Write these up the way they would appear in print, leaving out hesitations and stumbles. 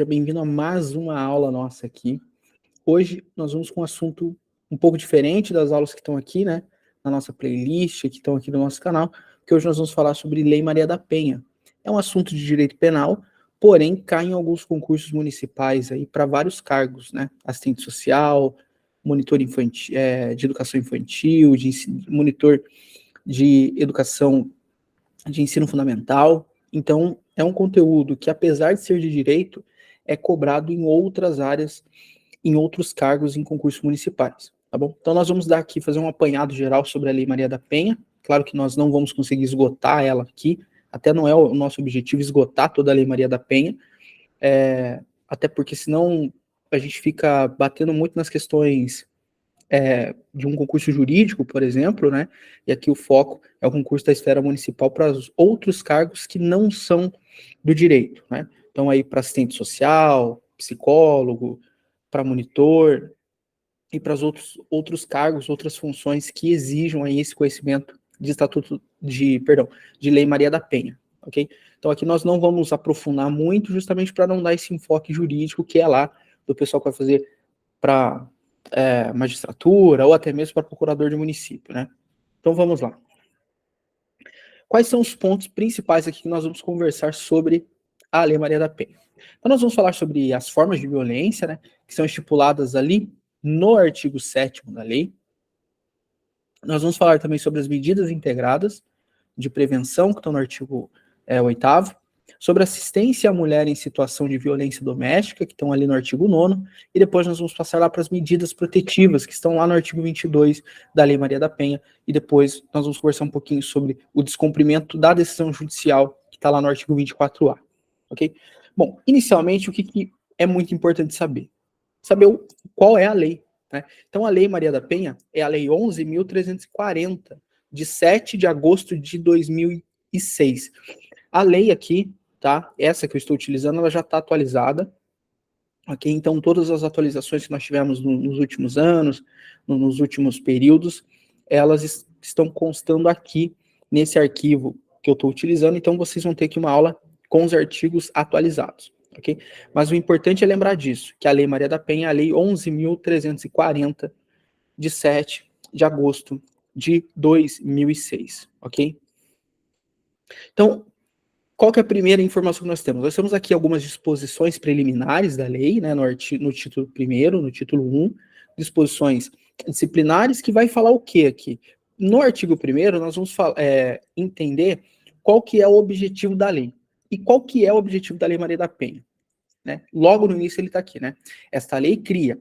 Seja bem-vindo a mais uma aula nossa aqui. Hoje nós vamos com um assunto um pouco diferente das aulas que estão aqui, né, na nossa playlist, que estão aqui no nosso canal, que hoje nós vamos falar sobre Lei Maria da Penha. É um assunto de direito penal, porém cai em alguns concursos municipais aí para vários cargos, né, assistente social, monitor infantil, de educação infantil, monitor de educação de ensino fundamental. Então, é um conteúdo que, apesar de ser de direito, é cobrado em outras áreas, em outros cargos em concursos municipais, tá bom? Então, nós vamos dar aqui, fazer um apanhado geral sobre a Lei Maria da Penha. Claro que nós não vamos conseguir esgotar ela aqui, até não é o nosso objetivo esgotar toda a Lei Maria da Penha, até porque senão a gente fica batendo muito nas questões de um concurso jurídico, por exemplo, né? E aqui o foco é o concurso da esfera municipal para os outros cargos que não são do direito, né? Então aí para assistente social, psicólogo, para monitor e para os outros cargos, outras funções que exijam aí esse conhecimento de de Lei Maria da Penha, ok? Então aqui nós não vamos aprofundar muito, justamente para não dar esse enfoque jurídico que é lá do pessoal que vai fazer para magistratura ou até mesmo para procurador de município, né? Então vamos lá. Quais são os pontos principais aqui que nós vamos conversar sobre a Lei Maria da Penha? Então nós vamos falar sobre as formas de violência, né, que são estipuladas ali no artigo 7º da lei. Nós vamos falar também sobre as medidas integradas de prevenção, que estão no artigo 8º, sobre assistência à mulher em situação de violência doméstica, que estão ali no artigo 9º, e depois nós vamos passar lá para as medidas protetivas, que estão lá no artigo 22 da Lei Maria da Penha, e depois nós vamos conversar um pouquinho sobre o descumprimento da decisão judicial, que está lá no artigo 24A, ok? Bom, inicialmente, o que é muito importante saber? Saber qual é a lei, né? Então, a Lei Maria da Penha é a Lei 11.340, de 7 de agosto de 2006. A lei aqui, tá? Essa que eu estou utilizando, ela já está atualizada, ok? Então, todas as atualizações que nós tivemos nos últimos anos, nos últimos períodos, elas estão constando aqui nesse arquivo que eu estou utilizando, então vocês vão ter aqui uma aula com os artigos atualizados, ok? Mas o importante é lembrar disso, que a Lei Maria da Penha é a Lei 11.340, de 7 de agosto de 2006, ok? Então, qual que é a primeira informação que nós temos? Nós temos aqui algumas disposições preliminares da lei, né, no título 1º, no título 1, disposições disciplinares, que vai falar o que aqui? No artigo 1º, nós vamos entender qual que é o objetivo da lei. E qual que é o objetivo da Lei Maria da Penha? Né? Logo no início ele está aqui, né? Esta lei cria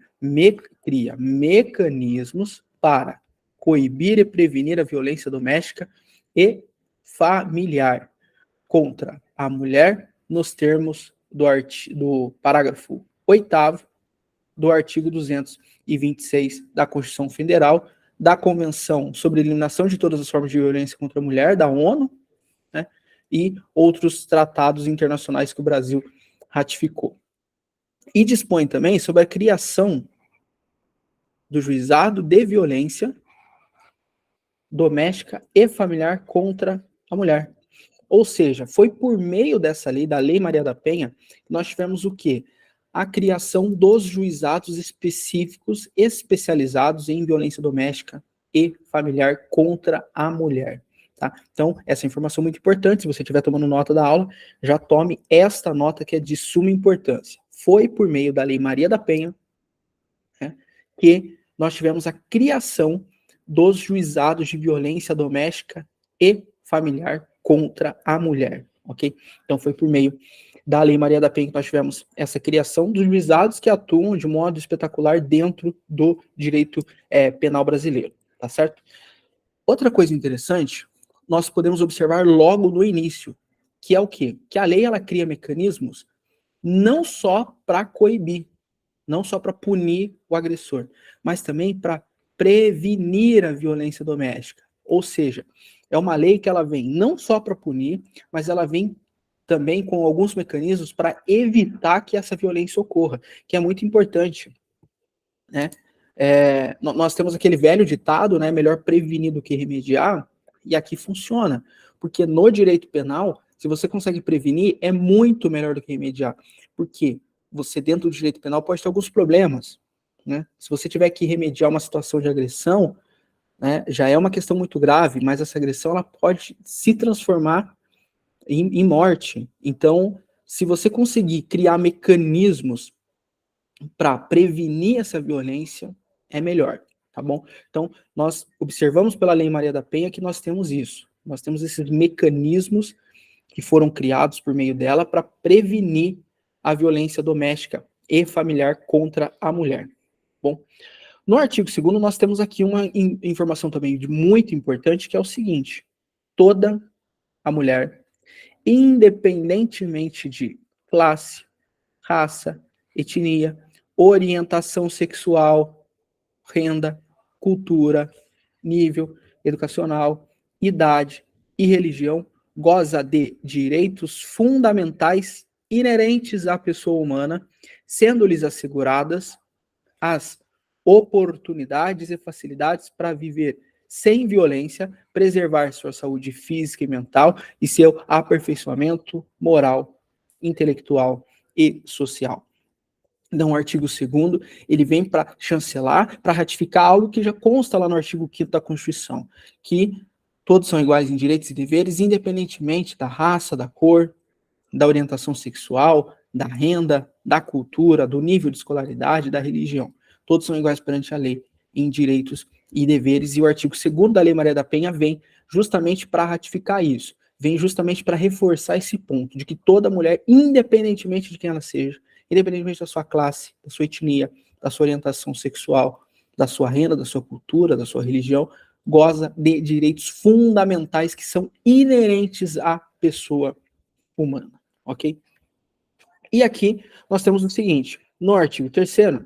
mecanismos para coibir e prevenir a violência doméstica e familiar contra a mulher nos termos do parágrafo 8º do artigo 226 da Constituição Federal, da Convenção sobre a Eliminação de Todas as Formas de Violência contra a Mulher, da ONU, né, e outros tratados internacionais que o Brasil ratificou. E dispõe também sobre a criação do juizado de violência doméstica e familiar contra a mulher. Ou seja, foi por meio dessa lei, da Lei Maria da Penha, que nós tivemos o quê? A criação dos juizados específicos, especializados em violência doméstica e familiar contra a mulher. Tá? Então, essa informação é muito importante. Se você estiver tomando nota da aula, já tome esta nota que é de suma importância. Foi por meio da Lei Maria da Penha, né, que nós tivemos a criação dos juizados de violência doméstica e familiar contra a mulher, ok? Então foi por meio da Lei Maria da Penha que nós tivemos essa criação dos juizados que atuam de modo espetacular dentro do direito penal brasileiro, tá certo? Outra coisa interessante, nós podemos observar logo no início, que é o quê? Que a lei, ela cria mecanismos não só para coibir, não só para punir o agressor, mas também para prevenir a violência doméstica. Ou seja, é uma lei que ela vem não só para punir, mas ela vem também com alguns mecanismos para evitar que essa violência ocorra, que é muito importante, né? Nós temos aquele velho ditado, né, melhor prevenir do que remediar, e aqui funciona, porque no direito penal, se você consegue prevenir, é muito melhor do que remediar. Por quê? você dentro do direito penal pode ter alguns problemas, né? Se você tiver que remediar uma situação de agressão, né, já é uma questão muito grave, mas essa agressão ela pode se transformar em morte. Então, se você conseguir criar mecanismos para prevenir essa violência, é melhor, tá bom? Então, nós observamos pela Lei Maria da Penha que nós temos isso. Nós temos esses mecanismos que foram criados por meio dela para prevenir a violência doméstica e familiar contra a mulher. Bom, no artigo 2º nós temos aqui uma informação também muito importante, que é o seguinte: toda a mulher, independentemente de classe, raça, etnia, orientação sexual, renda, cultura, nível educacional, idade e religião, goza de direitos fundamentais inerentes à pessoa humana, sendo-lhes asseguradas as oportunidades e facilidades para viver sem violência, preservar sua saúde física e mental e seu aperfeiçoamento moral, intelectual e social. Então, o artigo 2º, ele vem para chancelar, para ratificar algo que já consta lá no artigo 5º da Constituição, que todos são iguais em direitos e deveres, independentemente da raça, da cor, da orientação sexual, da renda, da cultura, do nível de escolaridade, da religião. Todos são iguais perante a lei em direitos e deveres, e o artigo 2º da Lei Maria da Penha vem justamente para ratificar isso, vem justamente para reforçar esse ponto, de que toda mulher, independentemente de quem ela seja, independentemente da sua classe, da sua etnia, da sua orientação sexual, da sua renda, da sua cultura, da sua religião, goza de direitos fundamentais que são inerentes à pessoa humana, ok? E aqui nós temos o seguinte: no artigo 3º,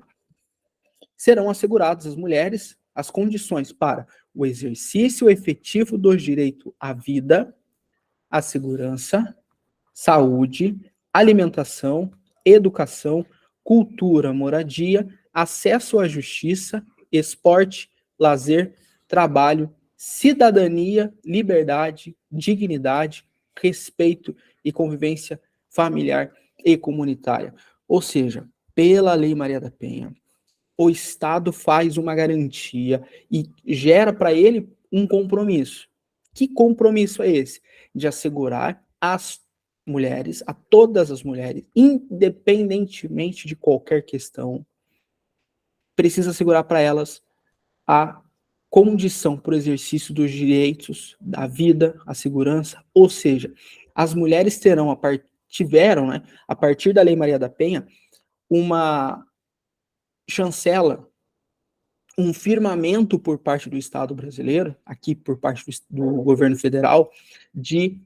serão asseguradas às mulheres as condições para o exercício efetivo do direito à vida, à segurança, saúde, alimentação, educação, cultura, moradia, acesso à justiça, esporte, lazer, trabalho, cidadania, liberdade, dignidade, respeito e convivência familiar e comunitária. Ou seja, pela Lei Maria da Penha, o Estado faz uma garantia e gera para ele um compromisso. Que compromisso é esse? De assegurar às mulheres, a todas as mulheres, independentemente de qualquer questão, precisa assegurar para elas a condição para o exercício dos direitos, da vida, a segurança, ou seja, as mulheres tiveram, né, a partir da Lei Maria da Penha, uma chancela, um firmamento por parte do Estado brasileiro, aqui por parte do governo federal, de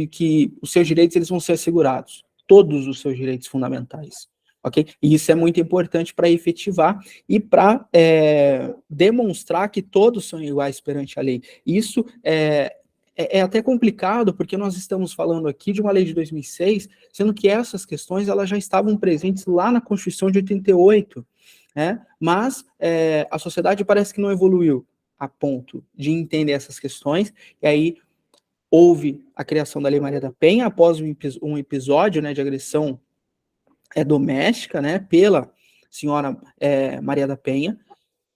que os seus direitos eles vão ser assegurados, todos os seus direitos fundamentais, ok? E isso é muito importante para efetivar e para demonstrar que todos são iguais perante a lei. Isso é até complicado, porque nós estamos falando aqui de uma lei de 2006, sendo que essas questões elas já estavam presentes lá na Constituição de 88, né? Mas a sociedade parece que não evoluiu a ponto de entender essas questões, e aí houve a criação da Lei Maria da Penha após um episódio, né, de agressão doméstica, né, pela senhora Maria da Penha,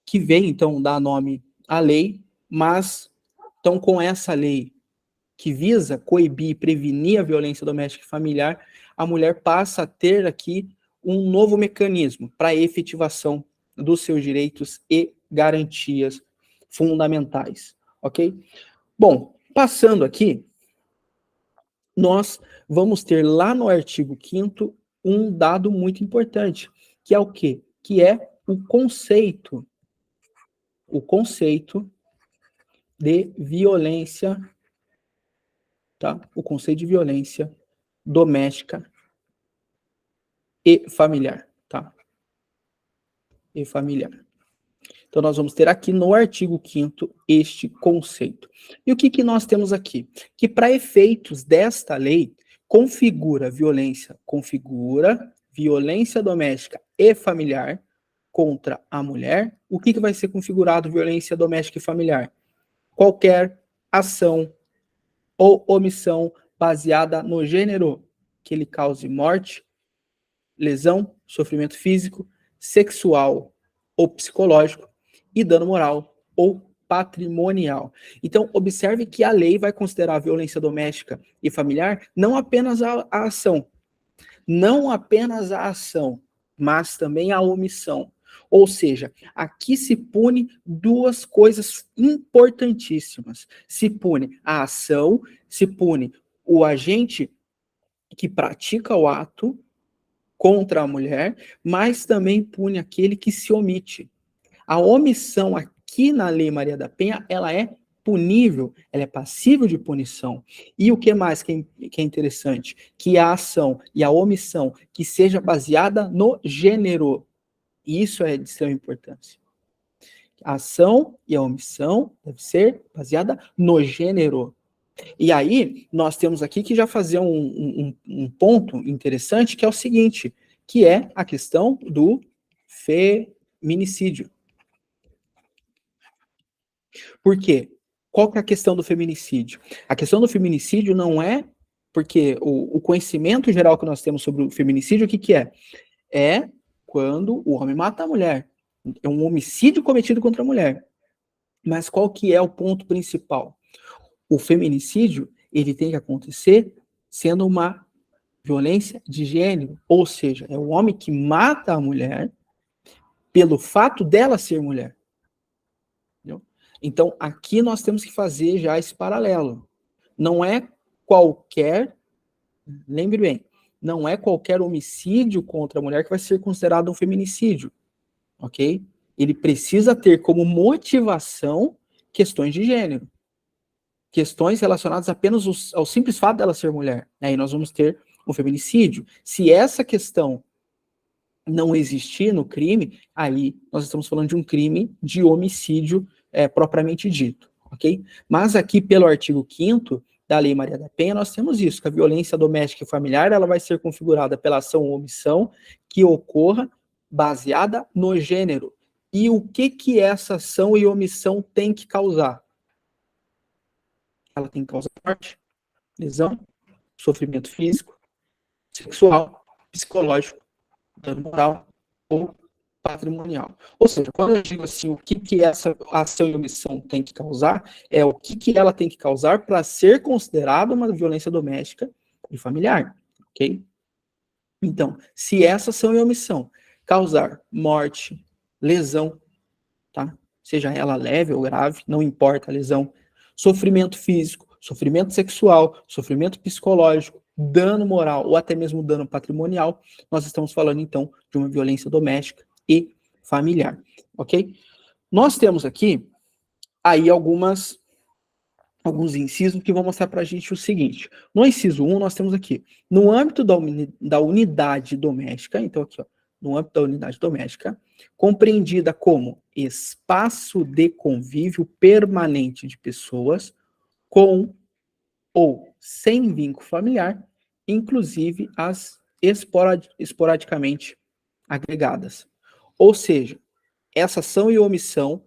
que veio então dar nome à lei, mas então com essa lei que visa coibir e prevenir a violência doméstica e familiar, a mulher passa a ter aqui um novo mecanismo para a efetivação dos seus direitos e garantias fundamentais, ok? Bom, passando aqui, nós vamos ter lá no artigo 5º um dado muito importante, que é o quê? Que é o conceito de violência, tá? O conceito de violência doméstica e familiar, tá? E familiar. Então, nós vamos ter aqui no artigo 5º este conceito. E o que nós temos aqui? Que para efeitos desta lei, configura violência doméstica e familiar contra a mulher. O que vai ser configurado violência doméstica e familiar? Qualquer ação ou omissão baseada no gênero que lhe cause morte, lesão, sofrimento físico, sexual ou psicológico e dano moral ou patrimonial. Então, observe que a lei vai considerar a violência doméstica e familiar não apenas a ação, mas também a omissão. Ou seja, aqui se pune duas coisas importantíssimas. Se pune a ação, se pune o agente que pratica o ato contra a mulher, mas também pune aquele que se omite. A omissão aqui na Lei Maria da Penha, ela é punível, ela é passível de punição. E o que mais que é interessante? Que a ação e a omissão que seja baseada no gênero. Isso é de extrema importância. A ação e a omissão deve ser baseada no gênero. E aí, nós temos aqui que já fazer um ponto interessante, que é o seguinte, que é a questão do feminicídio. Por quê? Qual que é a questão do feminicídio? A questão do feminicídio não é porque o conhecimento geral que nós temos sobre o feminicídio, o que que é? É quando o homem mata a mulher. É um homicídio cometido contra a mulher. Mas qual que é o ponto principal? O feminicídio, ele tem que acontecer sendo uma violência de gênero, ou seja, é o homem que mata a mulher pelo fato dela ser mulher. Entendeu? Então, aqui nós temos que fazer já esse paralelo. Não é qualquer, lembre bem, não é qualquer homicídio contra a mulher que vai ser considerado um feminicídio, ok? Ele precisa ter como motivação questões de gênero. Questões relacionadas apenas ao simples fato dela ser mulher. Aí nós vamos ter um feminicídio. Se essa questão não existir no crime, aí nós estamos falando de um crime de homicídio propriamente dito, ok? Mas aqui, pelo artigo 5º da Lei Maria da Penha, nós temos isso, que a violência doméstica e familiar, ela vai ser configurada pela ação ou omissão que ocorra baseada no gênero. E o que essa ação e omissão tem que causar? Ela tem que causar morte, lesão, sofrimento físico, sexual, psicológico, dano moral ou patrimonial. Ou seja, quando eu digo assim, o que essa ação e omissão tem que causar, é o que ela tem que causar para ser considerada uma violência doméstica e familiar, ok? Então, se essa ação e omissão causar morte, lesão, tá? Seja ela leve ou grave, não importa a lesão, sofrimento físico, sofrimento sexual, sofrimento psicológico, dano moral ou até mesmo dano patrimonial, nós estamos falando então de uma violência doméstica e familiar, ok? Nós temos aqui aí alguns incisos que vão mostrar para a gente o seguinte. No inciso 1, nós temos aqui, no âmbito da unidade doméstica, então aqui, ó, no âmbito da unidade doméstica, compreendida como espaço de convívio permanente de pessoas com ou sem vínculo familiar, inclusive as esporadicamente agregadas. Ou seja, essa ação e omissão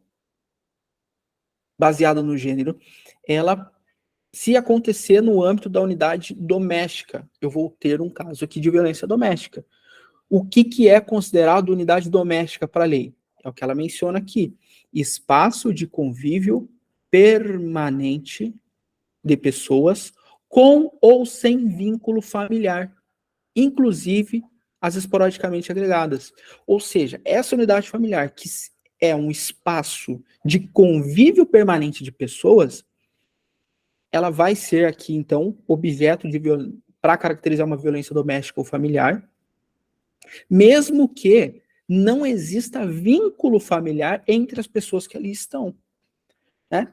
baseada no gênero, ela, se acontecer no âmbito da unidade doméstica, eu vou ter um caso aqui de violência doméstica. O que é considerado unidade doméstica para a lei? É o que ela menciona aqui. Espaço de convívio permanente de pessoas com ou sem vínculo familiar, inclusive as esporadicamente agregadas. Ou seja, essa unidade familiar, que é um espaço de convívio permanente de pessoas, ela vai ser aqui, então, objeto de para caracterizar uma violência doméstica ou familiar, mesmo que não exista vínculo familiar entre as pessoas que ali estão, né?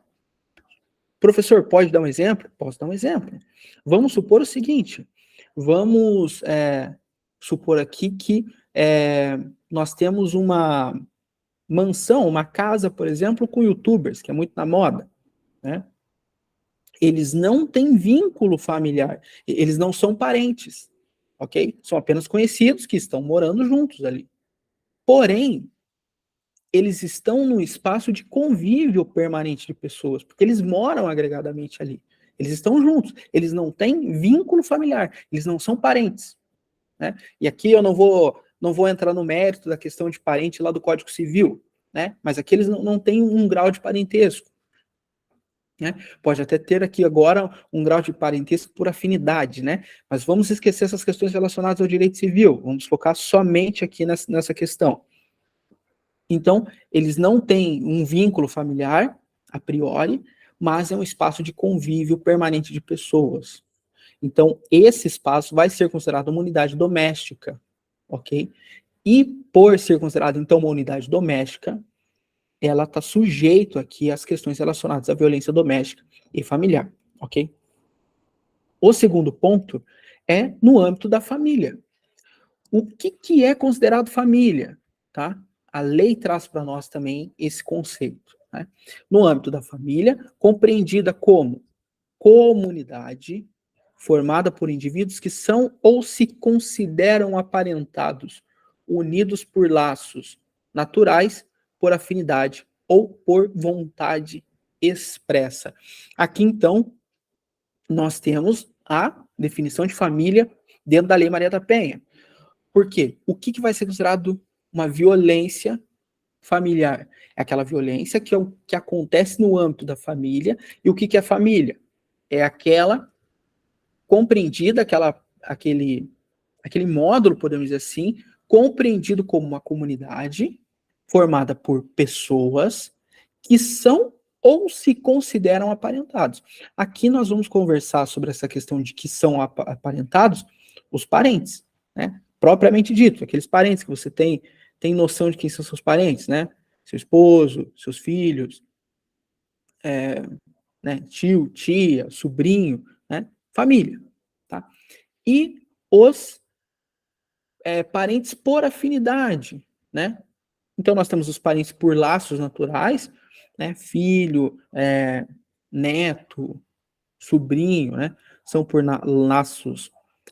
Professor, pode dar um exemplo? Posso dar um exemplo. Vamos supor o seguinte, vamos supor aqui que nós temos uma mansão, uma casa, por exemplo, com youtubers, que é muito na moda, né? Eles não têm vínculo familiar, eles não são parentes, ok? São apenas conhecidos que estão morando juntos ali. Porém, eles estão num espaço de convívio permanente de pessoas, porque eles moram agregadamente ali. Eles estão juntos, eles não têm vínculo familiar, eles não são parentes. né? E aqui eu não vou entrar no mérito da questão de parente lá do Código Civil, né? Mas aqui eles não têm um grau de parentesco, né? Pode até ter aqui agora um grau de parentesco por afinidade, né? Mas vamos esquecer essas questões relacionadas ao direito civil, vamos focar somente aqui nessa questão. Então, eles não têm um vínculo familiar, a priori, mas é um espaço de convívio permanente de pessoas. Então, esse espaço vai ser considerado uma unidade doméstica, ok? E por ser considerado, então, uma unidade doméstica, ela está sujeito aqui às questões relacionadas à violência doméstica e familiar, ok? O segundo ponto é no âmbito da família. O que é considerado família, tá? A lei traz para nós também esse conceito, né? No âmbito da família, compreendida como comunidade formada por indivíduos que são ou se consideram aparentados, unidos por laços naturais, por afinidade ou por vontade expressa. Aqui, então, nós temos a definição de família dentro da Lei Maria da Penha. Por quê? O que vai ser considerado uma violência familiar? É aquela violência que acontece no âmbito da família. E o que é família? É aquela compreendida, aquele módulo, podemos dizer assim, compreendido como uma comunidade formada por pessoas que são ou se consideram aparentados. Aqui nós vamos conversar sobre essa questão de que são aparentados os parentes, né? Propriamente dito, aqueles parentes que você tem noção de quem são seus parentes, né? Seu esposo, seus filhos, né? Tio, tia, sobrinho, né? Família, tá? E os parentes por afinidade, né? Então nós temos os parentes por laços naturais, né? Filho, neto, sobrinho, né? São por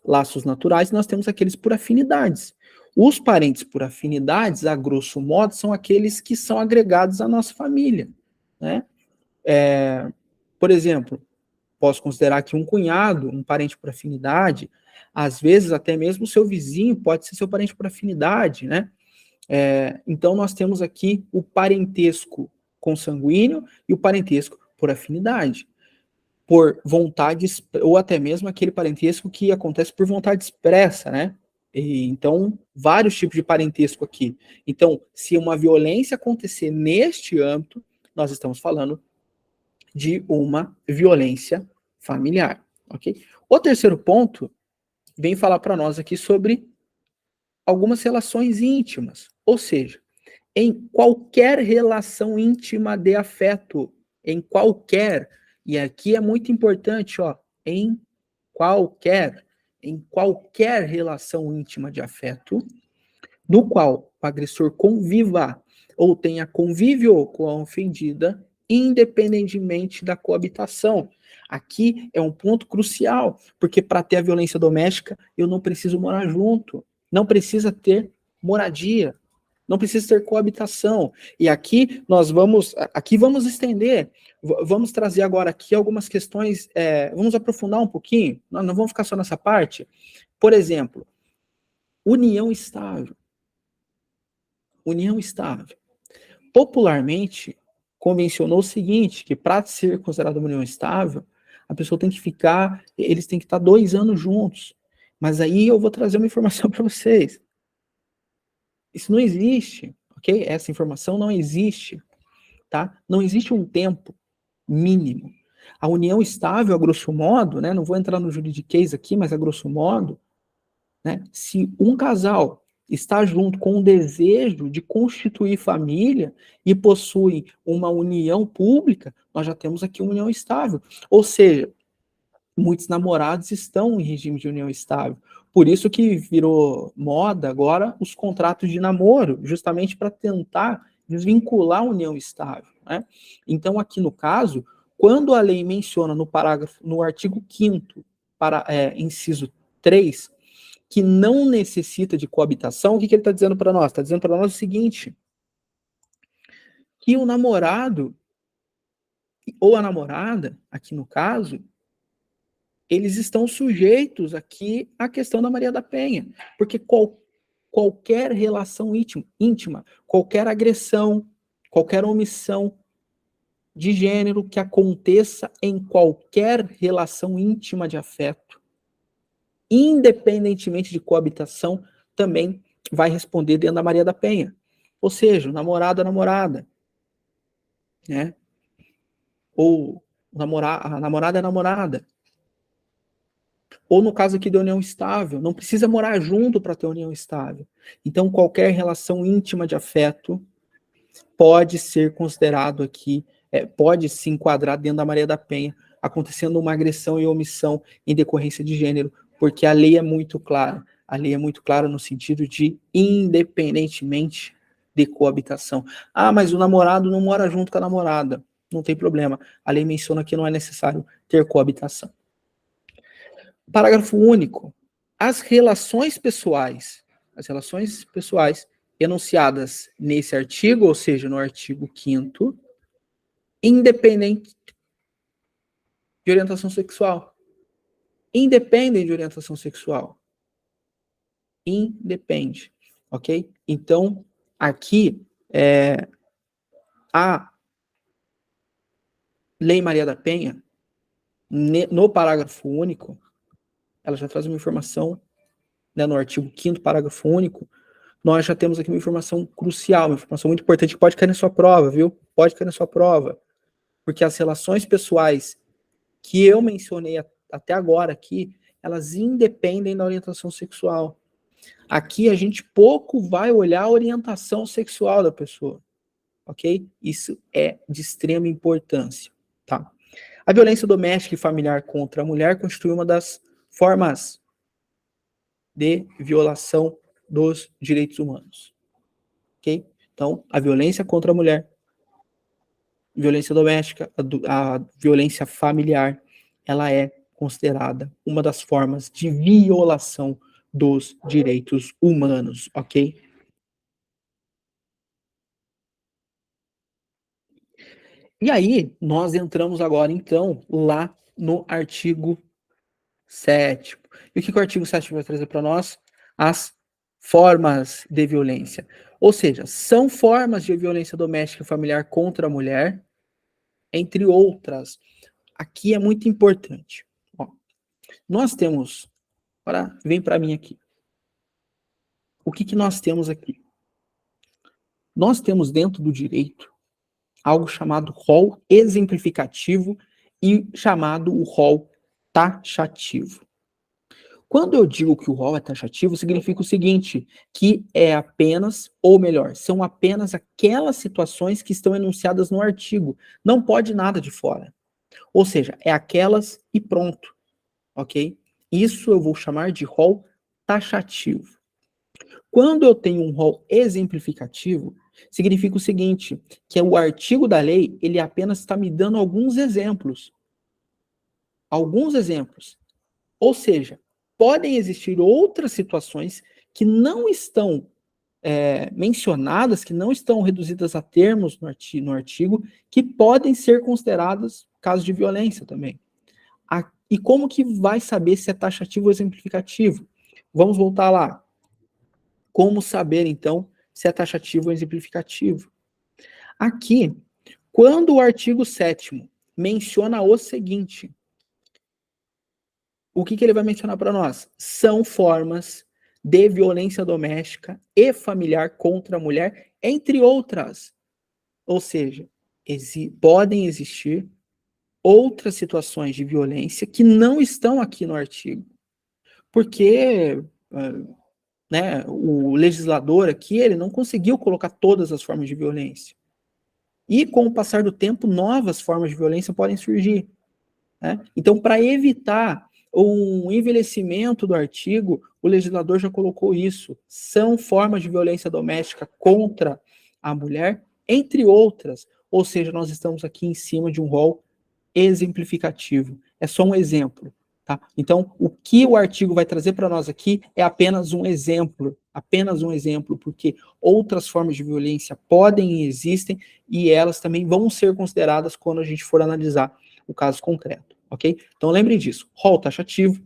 laços naturais. E nós temos aqueles por afinidades. Os parentes por afinidades, a grosso modo, são aqueles que são agregados à nossa família, né? Por exemplo, posso considerar que um cunhado, um parente por afinidade, às vezes até mesmo o seu vizinho pode ser seu parente por afinidade, né? Então nós temos aqui o parentesco consanguíneo e o parentesco por afinidade, por vontade, ou até mesmo aquele parentesco que acontece por vontade expressa, né? Então, vários tipos de parentesco aqui. Então, se uma violência acontecer neste âmbito, nós estamos falando de uma violência familiar, ok? O terceiro ponto vem falar para nós aqui sobre algumas relações íntimas, ou seja, em qualquer relação íntima de afeto, em qualquer, e aqui é muito importante, ó, em qualquer relação íntima de afeto, no qual o agressor conviva ou tenha convívio com a ofendida, independentemente da coabitação. Aqui é um ponto crucial, porque para ter a violência doméstica, eu não preciso morar junto, não precisa ter moradia, não precisa ter coabitação. E aqui vamos estender, vamos trazer agora aqui algumas questões, vamos aprofundar um pouquinho, não vamos ficar só nessa parte. Por exemplo, união estável. União estável. Popularmente, convencionou o seguinte, que para ser considerada uma união estável, a pessoa tem que ficar, eles têm que estar 2 anos juntos. Mas aí eu vou trazer uma informação para vocês. Isso não existe, ok? Essa informação não existe, tá? Não existe um tempo mínimo. A união estável, a grosso modo, né? Não vou entrar no juridiquês aqui, mas a grosso modo, né? Se um casal está junto com o desejo de constituir família e possui uma união pública, nós já temos aqui uma união estável. Ou seja, muitos namorados estão em regime de união estável. Por isso que virou moda agora os contratos de namoro, justamente para tentar desvincular a união estável, né? Então, aqui no caso, quando a lei menciona no artigo 5º, inciso 3, que não necessita de coabitação, o que ele está dizendo para nós? Está dizendo para nós o seguinte, que o namorado ou a namorada, aqui no caso, eles estão sujeitos aqui à questão da Maria da Penha, porque qualquer relação íntima, qualquer agressão, qualquer omissão de gênero que aconteça em qualquer relação íntima de afeto, independentemente de coabitação, também vai responder dentro da Maria da Penha. Ou seja, o namorado, a namorada, né? Ou a namorada é a namorada. Ou no caso aqui da união estável, não precisa morar junto para ter união estável. Então, qualquer relação íntima de afeto pode ser considerado aqui, pode se enquadrar dentro da Maria da Penha, acontecendo uma agressão e omissão em decorrência de gênero, porque a lei é muito clara. A lei é muito clara no sentido de independentemente de coabitação. Ah, mas o namorado não mora junto com a namorada. Não tem problema. A lei menciona que não é necessário ter coabitação. Parágrafo único. As relações pessoais enunciadas nesse artigo, ou seja, no artigo 5º, independente de orientação sexual. Independem de orientação sexual. Independe, ok? Então, aqui, a Lei Maria da Penha, no parágrafo único, ela já traz uma informação, né, no artigo 5º, parágrafo único, nós já temos aqui uma informação crucial, uma informação muito importante que pode cair na sua prova, viu? Pode cair na sua prova. Porque as relações pessoais que eu mencionei até agora aqui, elas independem da orientação sexual. Aqui a gente pouco vai olhar a orientação sexual da pessoa, ok? Isso é de extrema importância, tá? A violência doméstica e familiar contra a mulher constitui uma das formas de violação dos direitos humanos, ok? Então, a violência contra a mulher, violência doméstica, a violência familiar, ela é considerada uma das formas de violação dos direitos humanos, ok? E aí, nós entramos agora, então, lá no artigo 7º. E o que o artigo 7º vai trazer para nós? As formas de violência. Ou seja, são formas de violência doméstica e familiar contra a mulher, entre outras. Aqui é muito importante. Ó, nós temos, agora vem para mim aqui. O que nós temos aqui? Nós temos dentro do direito algo chamado rol exemplificativo e chamado o rol taxativo. Quando eu digo que o rol é taxativo, significa o seguinte, que é apenas, ou melhor, são apenas aquelas situações que estão enunciadas no artigo. Não pode nada de fora. Ou seja, é aquelas e pronto, ok? Isso eu vou chamar de rol taxativo. Quando eu tenho um rol exemplificativo, significa o seguinte, que o artigo da lei, ele apenas está me dando alguns exemplos. Alguns exemplos. Ou seja, podem existir outras situações que não estão mencionadas, que não estão reduzidas a termos no artigo, que podem ser consideradas casos de violência também. E como que vai saber se é taxativo ou exemplificativo? Vamos voltar lá. Como saber, então, se é taxativo ou exemplificativo? Aqui, quando o artigo 7º menciona o seguinte, o que ele vai mencionar para nós? São formas de violência doméstica e familiar contra a mulher, entre outras. Ou seja, podem existir outras situações de violência que não estão aqui no artigo. Porque né, o legislador aqui, ele não conseguiu colocar todas as formas de violência. E com o passar do tempo, novas formas de violência podem surgir. Né? Então, para evitar um envelhecimento do artigo, o legislador já colocou isso. São formas de violência doméstica contra a mulher, entre outras. Ou seja, nós estamos aqui em cima de um rol exemplificativo. É só um exemplo. Tá? Então, o que o artigo vai trazer para nós aqui é apenas um exemplo, porque outras formas de violência podem e existem, e elas também vão ser consideradas quando a gente for analisar o caso concreto. ok? Então lembrem disso, rol taxativo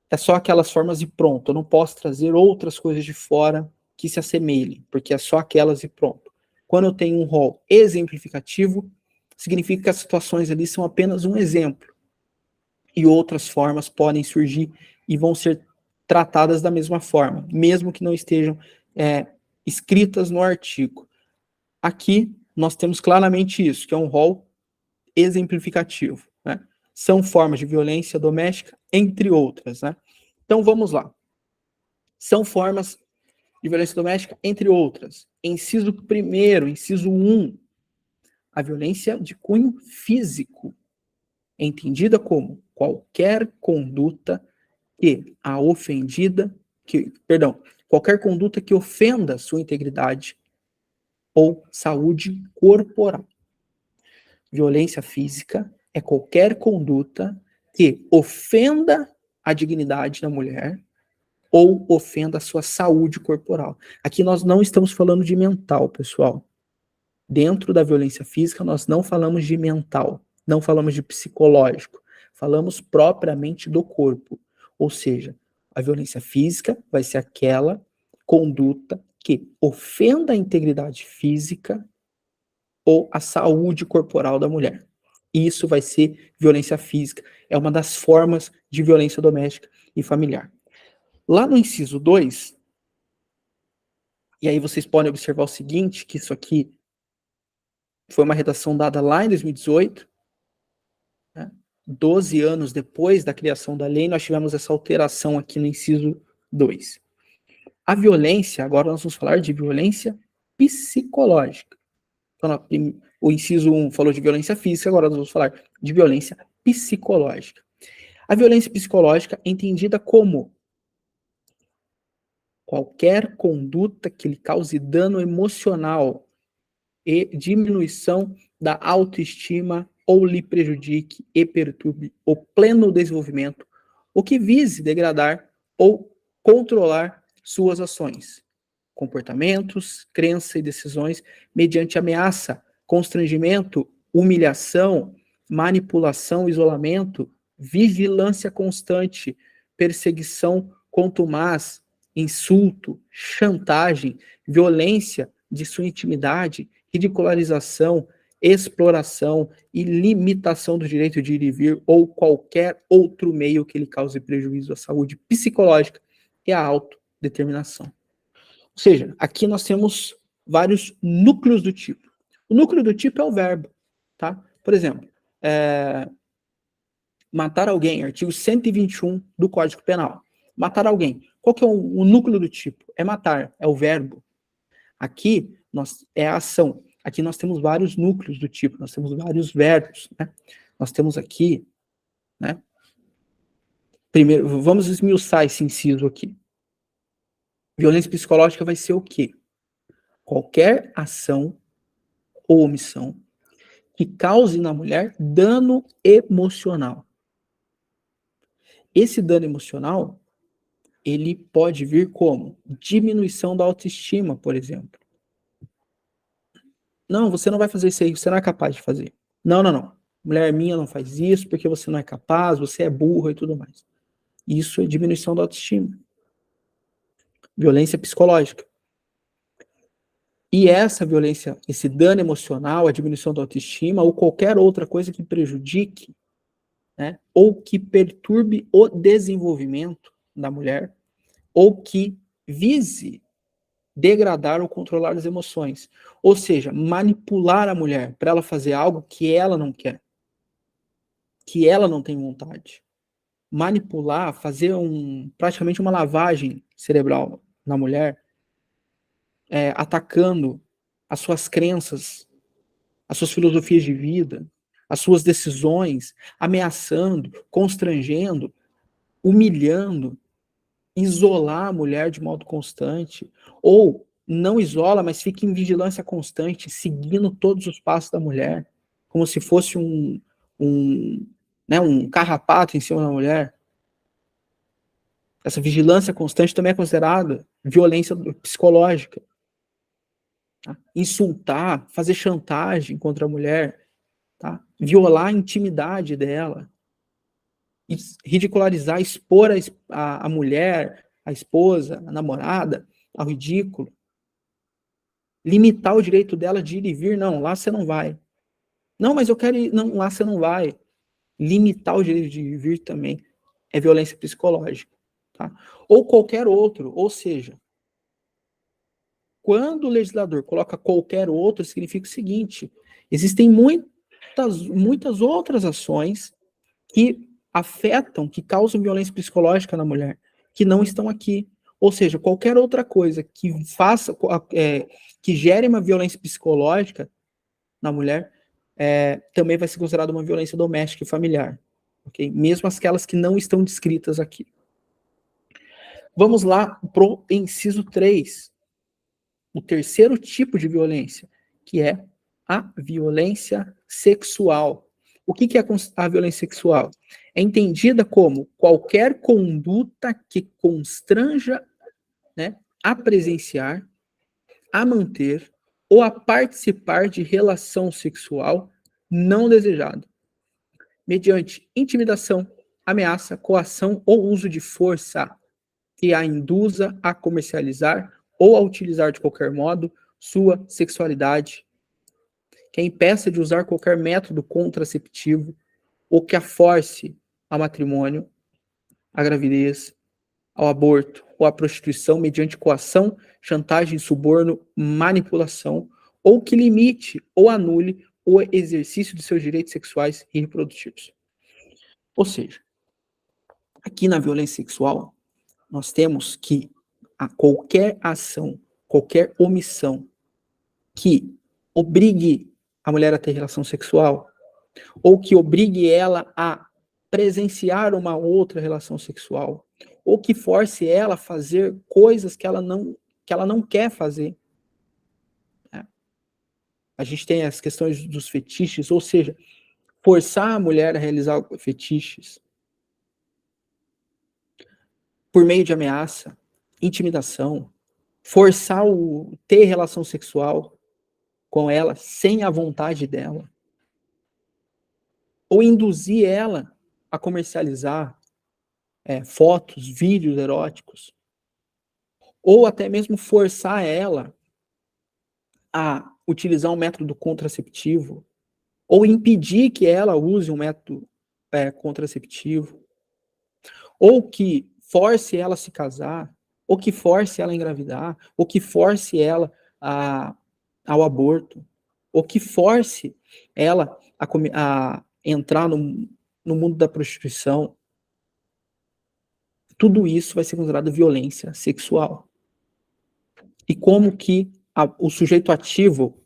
é só aquelas formas e pronto, eu não posso trazer outras coisas de fora que se assemelhem, porque é só aquelas e pronto. Quando eu tenho um rol exemplificativo, significa que as situações ali são apenas um exemplo, e outras formas podem surgir e vão ser tratadas da mesma forma, mesmo que não estejam escritas no artigo. Aqui nós temos claramente isso, que é um rol exemplificativo, né? São formas de violência doméstica, entre outras, né? Então vamos lá. São formas de violência doméstica, entre outras. Inciso 1º, inciso 1, a violência de cunho físico, entendida como qualquer conduta que a ofendida, qualquer conduta que ofenda sua integridade ou saúde corporal. Violência física é qualquer conduta que ofenda a dignidade da mulher ou ofenda a sua saúde corporal. Aqui nós não estamos falando de mental, pessoal. Dentro da violência física, nós não falamos de mental, não falamos de psicológico, falamos propriamente do corpo. Ou seja, a violência física vai ser aquela conduta que ofenda a integridade física ou a saúde corporal da mulher. Isso vai ser violência física. É uma das formas de violência doméstica e familiar. Lá no inciso 2, e aí vocês podem observar o seguinte, que isso aqui foi uma redação dada lá em 2018, né? 12 anos depois da criação da lei, nós tivemos essa alteração aqui no inciso 2. A violência, agora nós vamos falar de violência psicológica. Então, o inciso 1 falou de violência física, agora nós vamos falar de violência psicológica. A violência psicológica é entendida como qualquer conduta que lhe cause dano emocional e diminuição da autoestima ou lhe prejudique e perturbe o pleno desenvolvimento, o que vise degradar ou controlar suas ações, comportamentos, crença e decisões mediante ameaça, constrangimento, humilhação, manipulação, isolamento, vigilância constante, perseguição contumaz, insulto, chantagem, violência de sua intimidade, ridicularização, exploração e limitação do direito de ir e vir ou qualquer outro meio que lhe cause prejuízo à saúde psicológica e à autodeterminação. Ou seja, aqui nós temos vários núcleos do tipo. O núcleo do tipo é o verbo, tá? Por exemplo, matar alguém, artigo 121 do Código Penal. Matar alguém. Qual que é o núcleo do tipo? É matar, é o verbo. Aqui é a ação. Aqui nós temos vários núcleos do tipo, nós temos vários verbos, né? Nós temos aqui, né? Primeiro, vamos esmiuçar esse inciso aqui. Violência psicológica vai ser o quê? Qualquer ação ou omissão que cause na mulher dano emocional. Esse dano emocional, ele pode vir como? Diminuição da autoestima, por exemplo. Não, você não vai fazer isso aí, você não é capaz de fazer. Não, não, não. Mulher minha não faz isso porque você não é capaz, você é burra e tudo mais. Isso é diminuição da autoestima. Violência psicológica. E essa violência, esse dano emocional, a diminuição da autoestima ou qualquer outra coisa que prejudique, né, ou que perturbe o desenvolvimento da mulher, ou que vise degradar ou controlar as emoções. Ou seja, manipular a mulher para ela fazer algo que ela não quer, que ela não tem vontade. Manipular, fazer praticamente uma lavagem cerebral na mulher, atacando as suas crenças, as suas filosofias de vida, as suas decisões, ameaçando, constrangendo, humilhando, isolar a mulher de modo constante, ou não isola, mas fica em vigilância constante, seguindo todos os passos da mulher, como se fosse um carrapato em cima da mulher. Essa vigilância constante também é considerada violência psicológica. Tá? Insultar, fazer chantagem contra a mulher, tá? Violar a intimidade dela. ridicularizar, expor a mulher, a esposa, a namorada, ao ridículo, limitar o direito dela de ir e vir, não, lá você não vai. Não, mas eu quero ir, não, lá você não vai. Limitar o direito de ir e vir também é violência psicológica. Tá? Ou qualquer outro, ou seja, quando o legislador coloca qualquer outro, significa o seguinte, existem muitas outras ações que afetam, que causam violência psicológica na mulher, que não estão aqui. Ou seja, qualquer outra coisa que faça, que gere uma violência psicológica na mulher, também vai ser considerada uma violência doméstica e familiar. Okay? Mesmo aquelas que não estão descritas aqui. Vamos lá para o inciso 3. O terceiro tipo de violência, que é a violência sexual. O que é a violência sexual? É entendida como qualquer conduta que constranja, né, a presenciar, a manter ou a participar de relação sexual não desejada, mediante intimidação, ameaça, coação ou uso de força que a induza a comercializar ou a utilizar de qualquer modo sua sexualidade, que a impeça de usar qualquer método contraceptivo ou que a force ao matrimônio, à gravidez, ao aborto ou à prostituição mediante coação, chantagem, suborno, manipulação, ou que limite ou anule o exercício de seus direitos sexuais e reprodutivos. Ou seja, aqui na violência sexual, nós temos que qualquer ação, qualquer omissão que obrigue a mulher a ter relação sexual, ou que obrigue ela a presenciar uma outra relação sexual, ou que force ela a fazer coisas que ela não quer fazer. Né? A gente tem as questões dos fetiches, ou seja, forçar a mulher a realizar fetiches por meio de ameaça, intimidação, forçar ter relação sexual com ela sem a vontade dela, ou induzir ela a comercializar fotos, vídeos eróticos, ou até mesmo forçar ela a utilizar um método contraceptivo, ou impedir que ela use um método contraceptivo, ou que force ela a se casar, ou que force ela a engravidar, ou que force ela ao aborto, ou que force ela a entrar no mundo da prostituição. Tudo isso vai ser considerado violência sexual. E como que o sujeito ativo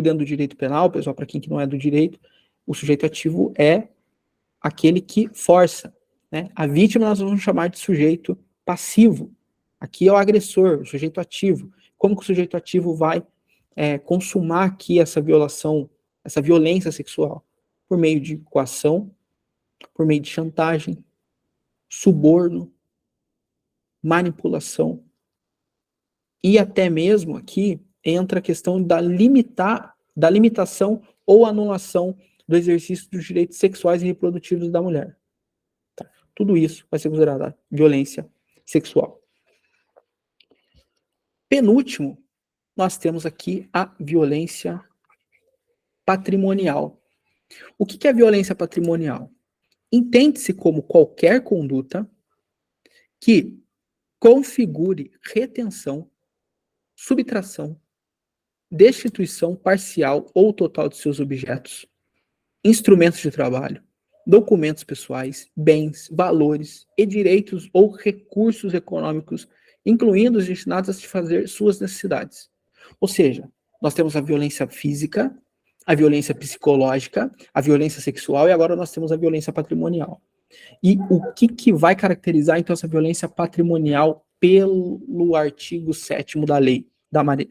dentro do direito penal, pessoal, para quem que não é do direito, o sujeito ativo é aquele que força. Né? A vítima nós vamos chamar de sujeito passivo. Aqui é o agressor, o sujeito ativo. Como que o sujeito ativo vai consumar aqui essa violação, essa violência sexual? Por meio de coação, por meio de chantagem, suborno, manipulação. E até mesmo aqui entra a questão da limitação ou anulação do exercício dos direitos sexuais e reprodutivos da mulher. Tá? Tudo isso vai ser considerado violência sexual. Penúltimo, nós temos aqui a violência patrimonial. O que é violência patrimonial? Entende-se como qualquer conduta que configure retenção, subtração, destituição parcial ou total de seus objetos, instrumentos de trabalho, documentos pessoais, bens, valores e direitos ou recursos econômicos, incluindo os destinados a satisfazer suas necessidades. Ou seja, nós temos a violência física, a violência psicológica, a violência sexual e agora nós temos a violência patrimonial. E o que vai caracterizar, então, essa violência patrimonial pelo artigo 7º da lei?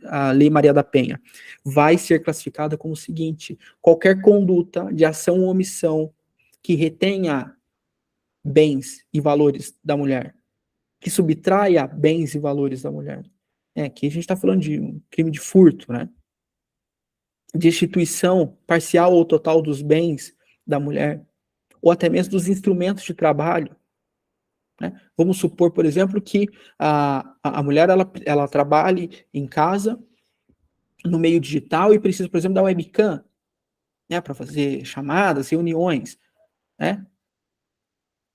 A Lei Maria da Penha, vai ser classificada como o seguinte: qualquer conduta de ação ou omissão que retenha bens e valores da mulher, que subtraia bens e valores da mulher. Aqui a gente está falando de um crime de furto, né? Destituição parcial ou total dos bens da mulher, ou até mesmo dos instrumentos de trabalho, né? Vamos supor, por exemplo, que a mulher ela trabalhe em casa, no meio digital, e precisa, por exemplo, da webcam, né, para fazer chamadas, reuniões, né?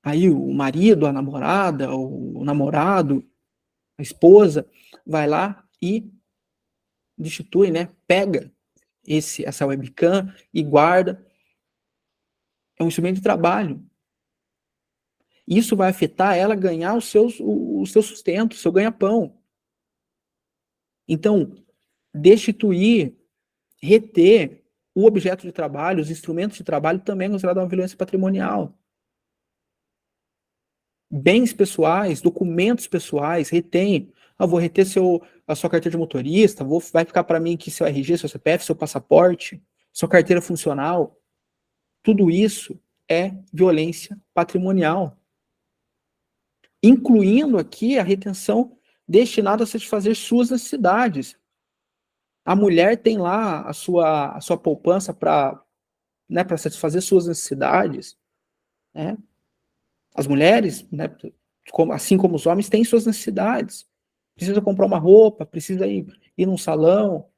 Aí o marido, a namorada, o namorado, a esposa, vai lá e destitui, né? Pega essa webcam e guarda. É um instrumento de trabalho. Isso vai afetar ela ganhar o seu sustento, o seu ganha-pão. Então, destituir, reter o objeto de trabalho, os instrumentos de trabalho, também é considerado uma violência patrimonial. Bens pessoais, documentos pessoais, retém. Vou reter a sua carteira de motorista, vai ficar para mim aqui seu RG, seu CPF, seu passaporte, sua carteira funcional. Tudo isso é violência patrimonial. Incluindo aqui a retenção destinada a satisfazer suas necessidades. A mulher tem lá a sua poupança para, né, para satisfazer suas necessidades, né? As mulheres, né, assim como os homens, têm suas necessidades. Precisa comprar uma roupa, precisa ir num salão,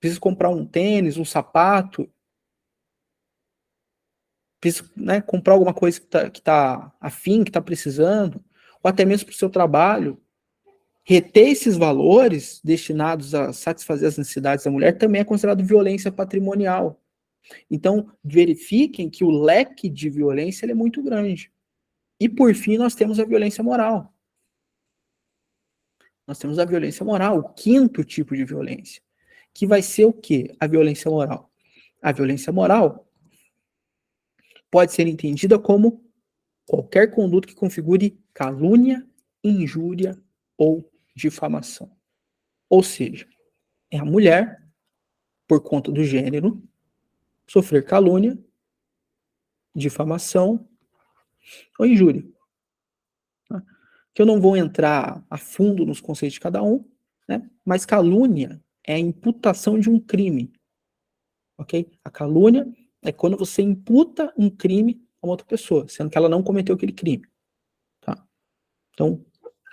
precisa comprar um tênis, um sapato, precisa, né, comprar alguma coisa que tá afim, que está precisando, ou até mesmo para o seu trabalho. Reter esses valores destinados a satisfazer as necessidades da mulher também é considerado violência patrimonial. Então, verifiquem que o leque de violência é muito grande. E, por fim, nós temos a violência moral. Nós temos a violência moral, o quinto tipo de violência, que vai ser o quê? A violência moral. A violência moral pode ser entendida como qualquer conduta que configure calúnia, injúria ou difamação. Ou seja, é a mulher, por conta do gênero, sofrer calúnia, difamação ou injúria. Que eu não vou entrar a fundo nos conceitos de cada um, né? Mas calúnia é a imputação de um crime, ok? A calúnia é quando você imputa um crime a uma outra pessoa, sendo que ela não cometeu aquele crime, tá? Então,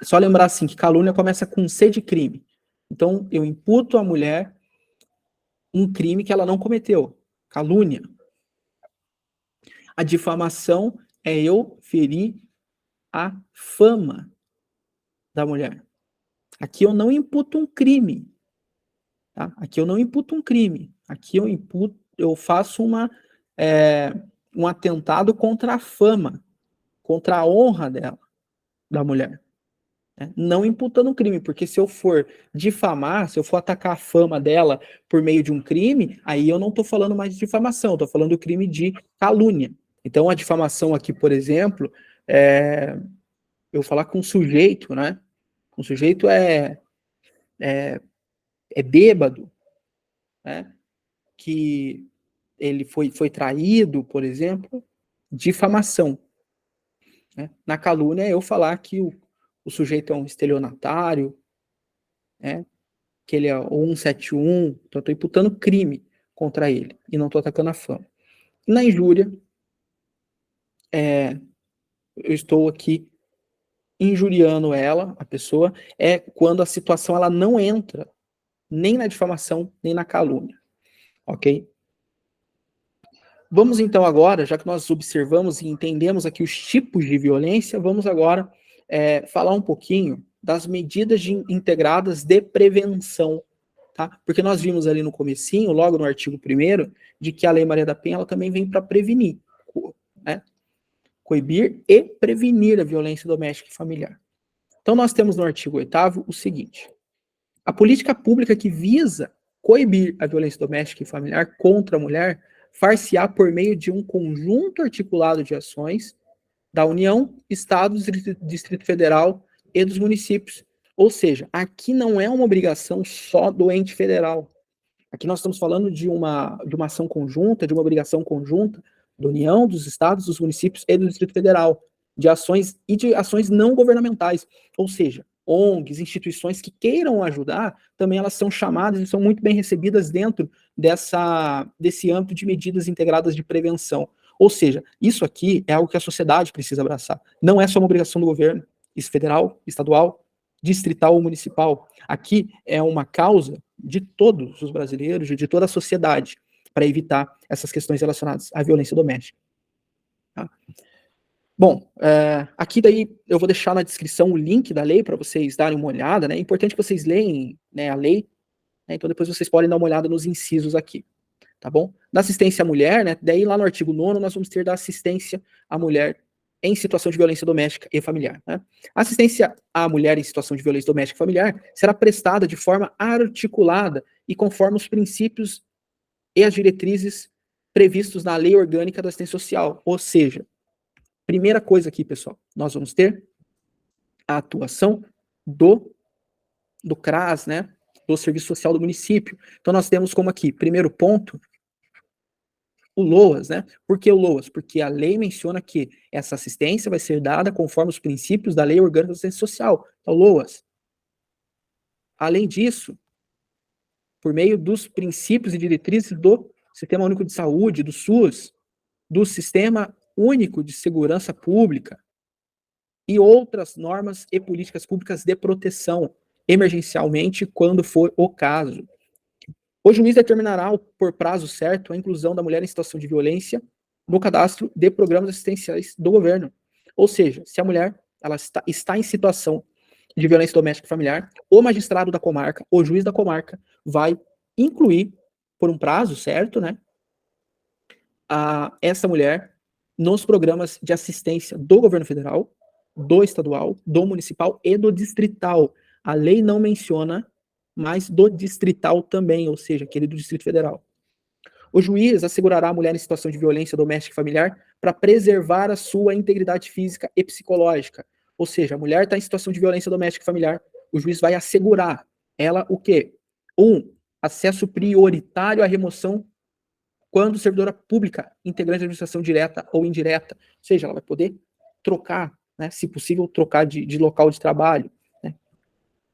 é só lembrar assim que calúnia começa com C de crime. Então, eu imputo à mulher um crime que ela não cometeu, calúnia. A difamação é eu ferir a fama da mulher. Aqui eu não imputo um crime. Tá? Aqui eu não imputo um crime. Aqui eu faço um atentado contra a fama, contra a honra dela, da mulher. Né? Não imputando um crime, porque se eu for difamar, se eu for atacar a fama dela por meio de um crime, aí eu não estou falando mais de difamação, estou falando do crime de calúnia. Então a difamação aqui, por exemplo, eu falar com um sujeito, né? Um sujeito é bêbado, né? Que ele foi traído, por exemplo, difamação. Né? Na calúnia, eu falar que o sujeito é um estelionatário, né? Que ele é o 171, então eu estou imputando crime contra ele e não estou atacando a fama. Na injúria, eu estou aqui injuriando ela, a pessoa, é quando a situação ela não entra nem na difamação, nem na calúnia. Ok? Vamos então agora, já que nós observamos e entendemos aqui os tipos de violência, vamos agora falar um pouquinho das medidas integradas de prevenção, tá? Porque nós vimos ali no comecinho, logo no artigo 1º, de que a Lei Maria da Penha ela também vem para prevenir, né? Coibir e prevenir a violência doméstica e familiar. Então nós temos no artigo 8º o seguinte: a política pública que visa coibir a violência doméstica e familiar contra a mulher far-se-á por meio de um conjunto articulado de ações da União, Estados, Distrito Federal e dos municípios. Ou seja, aqui não é uma obrigação só do ente federal. Aqui nós estamos falando de uma ação conjunta, de uma obrigação conjunta da União, dos Estados, dos municípios e do Distrito Federal, de ações não governamentais. Ou seja, ONGs, instituições que queiram ajudar, também elas são chamadas e são muito bem recebidas dentro desse âmbito de medidas integradas de prevenção. Ou seja, isso aqui é algo que a sociedade precisa abraçar. Não é só uma obrigação do governo, isso federal, estadual, distrital ou municipal. Aqui é uma causa de todos os brasileiros, de toda a sociedade, para evitar essas questões relacionadas à violência doméstica. Tá? Bom, aqui daí eu vou deixar na descrição o link da lei para vocês darem uma olhada, né? É importante que vocês leem, né, a lei, né? Então depois vocês podem dar uma olhada nos incisos aqui, tá bom? Da assistência à mulher, né? Daí lá no artigo 9º nós vamos ter da assistência à mulher em situação de violência doméstica e familiar, né? A assistência à mulher em situação de violência doméstica e familiar será prestada de forma articulada e conforme os princípios e as diretrizes previstos na Lei Orgânica da Assistência Social, ou seja, primeira coisa aqui, pessoal, nós vamos ter a atuação do CRAS, né, do Serviço Social do município. Então nós temos como aqui, primeiro ponto, o LOAS, né? Por que o LOAS? Porque a lei menciona que essa assistência vai ser dada conforme os princípios da Lei Orgânica da Assistência Social, então LOAS. Além disso, por meio dos princípios e diretrizes do Sistema Único de Saúde, do SUS, do Sistema Único de Segurança Pública e outras normas e políticas públicas de proteção, emergencialmente, quando for o caso. O juiz determinará, por prazo certo, a inclusão da mulher em situação de violência no cadastro de programas assistenciais do governo. Ou seja, se a mulher ela está em situação de violência doméstica e familiar, o magistrado da comarca, o juiz da comarca, vai incluir, por um prazo certo, né, essa mulher nos programas de assistência do governo federal, do estadual, do municipal e do distrital. A lei não menciona, mas do distrital também, ou seja, aquele do Distrito Federal. O juiz assegurará a mulher em situação de violência doméstica e familiar para preservar a sua integridade física e psicológica. Ou seja, a mulher está em situação de violência doméstica e familiar, o juiz vai assegurar ela o quê? Acesso prioritário à remoção quando servidora pública, integrante da administração direta ou indireta. Ou seja, ela vai poder trocar, né, se possível, trocar de local de trabalho. Né?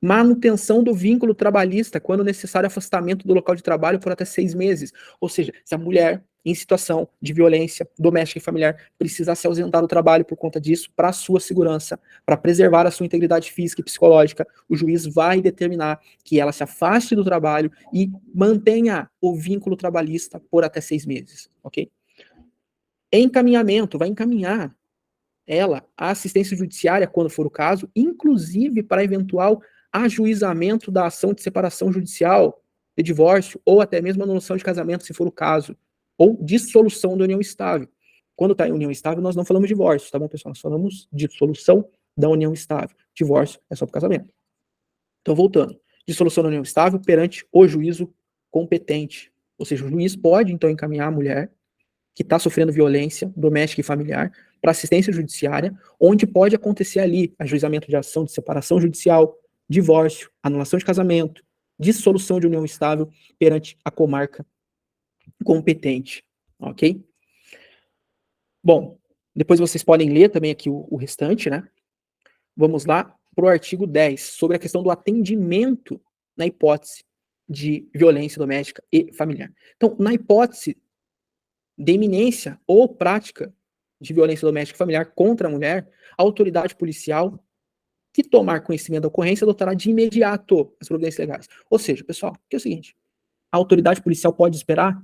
Manutenção do vínculo trabalhista, quando necessário afastamento do local de trabalho por até 6 meses. Ou seja, se a mulher em situação de violência doméstica e familiar precisar se ausentar do trabalho por conta disso, para a sua segurança, para preservar a sua integridade física e psicológica, o juiz vai determinar que ela se afaste do trabalho e mantenha o vínculo trabalhista por até 6 meses, ok? Encaminhamento, vai encaminhar ela à assistência judiciária, quando for o caso, inclusive para eventual ajuizamento da ação de separação judicial, de divórcio, ou até mesmo anulação de casamento, se for o caso, ou dissolução da união estável. Quando está em união estável, nós não falamos de divórcio, tá bom, pessoal? Nós falamos de dissolução da união estável. Divórcio é só para casamento. Então, voltando. Dissolução da união estável perante o juízo competente. Ou seja, o juiz pode, então, encaminhar a mulher que está sofrendo violência doméstica e familiar para assistência judiciária, onde pode acontecer ali ajuizamento de ação de separação judicial, divórcio, anulação de casamento, dissolução de união estável perante a comarca competente, ok? Bom, depois vocês podem ler também aqui o restante, né? Vamos lá para o artigo 10, sobre a questão do atendimento na hipótese de violência doméstica e familiar. Então, na hipótese de iminência ou prática de violência doméstica e familiar contra a mulher, a autoridade policial que tomar conhecimento da ocorrência adotará de imediato as providências legais. Ou seja, pessoal, que é o seguinte, a autoridade policial pode esperar,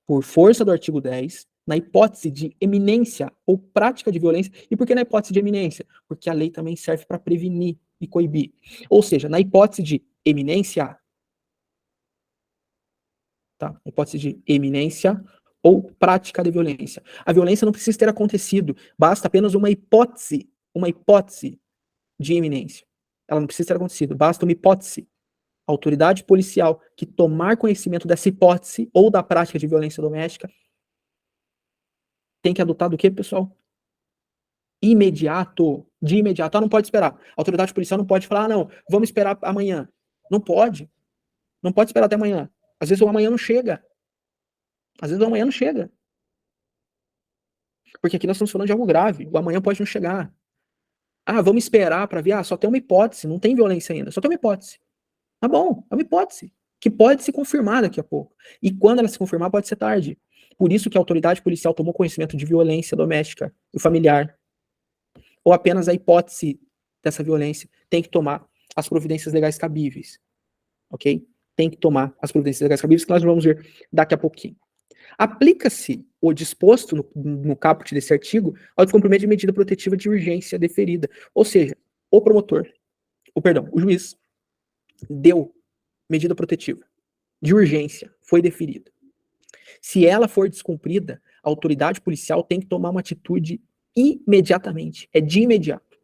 por força do artigo 10, na hipótese de eminência ou prática de violência. E por que na hipótese de eminência? Porque a lei também serve para prevenir e coibir. Ou seja, na hipótese de eminência, tá? Hipótese de eminência ou prática de violência. A violência não precisa ter acontecido, basta apenas uma hipótese de eminência. Ela não precisa ter acontecido, basta uma hipótese. A autoridade policial que tomar conhecimento dessa hipótese ou da prática de violência doméstica tem que adotar do quê, pessoal? Imediato. De imediato. Não pode esperar. A autoridade policial não pode falar, não, vamos esperar amanhã. Não pode. Não pode esperar até amanhã. Às vezes o amanhã não chega. Às vezes o amanhã não chega. Porque aqui nós estamos falando de algo grave. O amanhã pode não chegar. Vamos esperar para ver. Só tem uma hipótese. Não tem violência ainda. Só tem uma hipótese. Tá bom. É uma hipótese. Que pode se confirmar daqui a pouco. E quando ela se confirmar, pode ser tarde. Por isso que a autoridade policial tomou conhecimento de violência doméstica e familiar, ou apenas a hipótese dessa violência, tem que tomar as providências legais cabíveis, ok? Tem que tomar as providências legais cabíveis, que nós vamos ver daqui a pouquinho. Aplica-se o disposto no caput desse artigo ao descumprimento de medida protetiva de urgência deferida, ou seja, o juiz deu medida protetiva de urgência, foi deferida. Se ela for descumprida, a autoridade policial tem que tomar uma atitude imediatamente, é de imediato.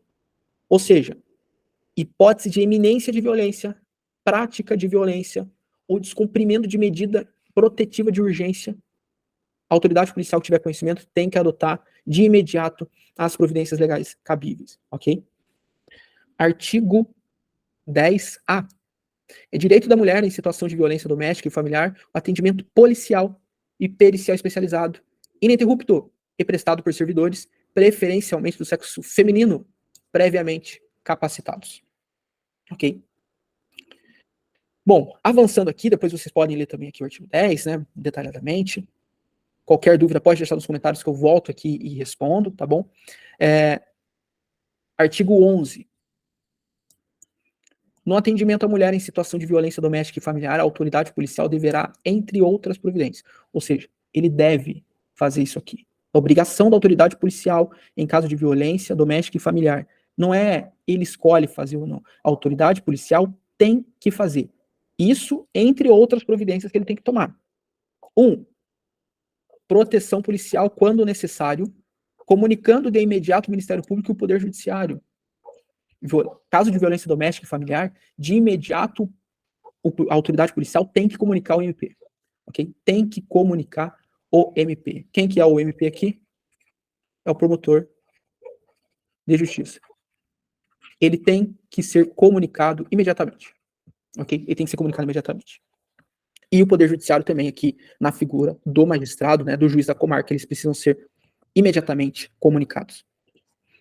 Ou seja, hipótese de eminência de violência, prática de violência ou descumprimento de medida protetiva de urgência, a autoridade policial que tiver conhecimento tem que adotar de imediato as providências legais cabíveis, ok? Artigo 10A. É direito da mulher em situação de violência doméstica e familiar o atendimento policial e pericial especializado, ininterrupto e prestado por servidores, preferencialmente do sexo feminino, previamente capacitados. Ok? Bom, avançando aqui, depois vocês podem ler também aqui o artigo 10, né, detalhadamente. Qualquer dúvida pode deixar nos comentários que eu volto aqui e respondo, tá bom? Artigo 11. No atendimento à mulher em situação de violência doméstica e familiar, a autoridade policial deverá, entre outras providências, ou seja, ele deve fazer isso aqui. A obrigação da autoridade policial em caso de violência doméstica e familiar. Não é ele escolhe fazer ou não. A autoridade policial tem que fazer. Isso, entre outras providências que ele tem que tomar. 1. Proteção policial quando necessário, comunicando de imediato o Ministério Público e o Poder Judiciário. Caso de violência doméstica e familiar, de imediato a autoridade policial tem que comunicar o MP. Ok? Tem que comunicar o MP. Quem que é o MP aqui? É o promotor de justiça. Ele tem que ser comunicado imediatamente. Ok? Ele tem que ser comunicado imediatamente. E o Poder Judiciário também aqui, na figura do magistrado, né, do juiz da comarca, eles precisam ser imediatamente comunicados.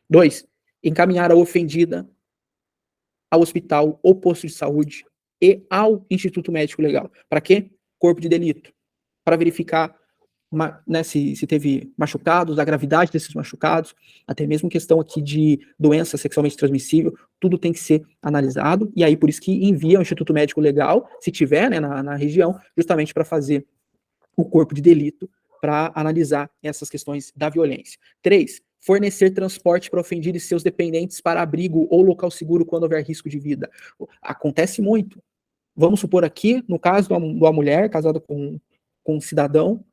2. Encaminhar a ofendida ao hospital ou posto de saúde e ao Instituto Médico Legal. Para quê? Corpo de delito. Para verificar né, se teve machucados, a gravidade desses machucados, até mesmo questão aqui de doença sexualmente transmissível, tudo tem que ser analisado, e aí por isso que envia ao Instituto Médico Legal, se tiver, né, na região, justamente para fazer o corpo de delito, para analisar essas questões da violência. 3. Fornecer transporte para ofendido e seus dependentes para abrigo ou local seguro quando houver risco de vida. Acontece muito. Vamos supor aqui, no caso de uma mulher casada com um cidadão,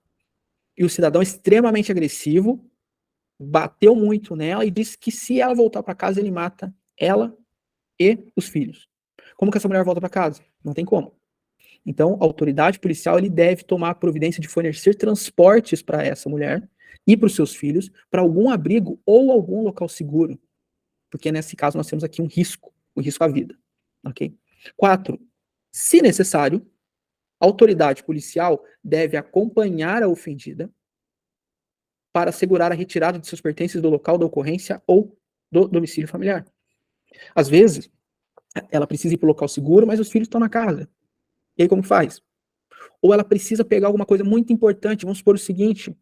e o cidadão é extremamente agressivo, bateu muito nela e disse que se ela voltar para casa, ele mata ela e os filhos. Como que essa mulher volta para casa? Não tem como. Então, a autoridade policial ele deve tomar a providência de fornecer transportes para essa mulher e para os seus filhos, para algum abrigo ou algum local seguro. Porque nesse caso nós temos aqui um risco à vida. Ok? 4. Se necessário, a autoridade policial deve acompanhar a ofendida para assegurar a retirada de seus pertences do local da ocorrência ou do domicílio familiar. Às vezes, ela precisa ir para o local seguro, mas os filhos estão na casa. E aí como faz? Ou ela precisa pegar alguma coisa muito importante, vamos supor o seguinte,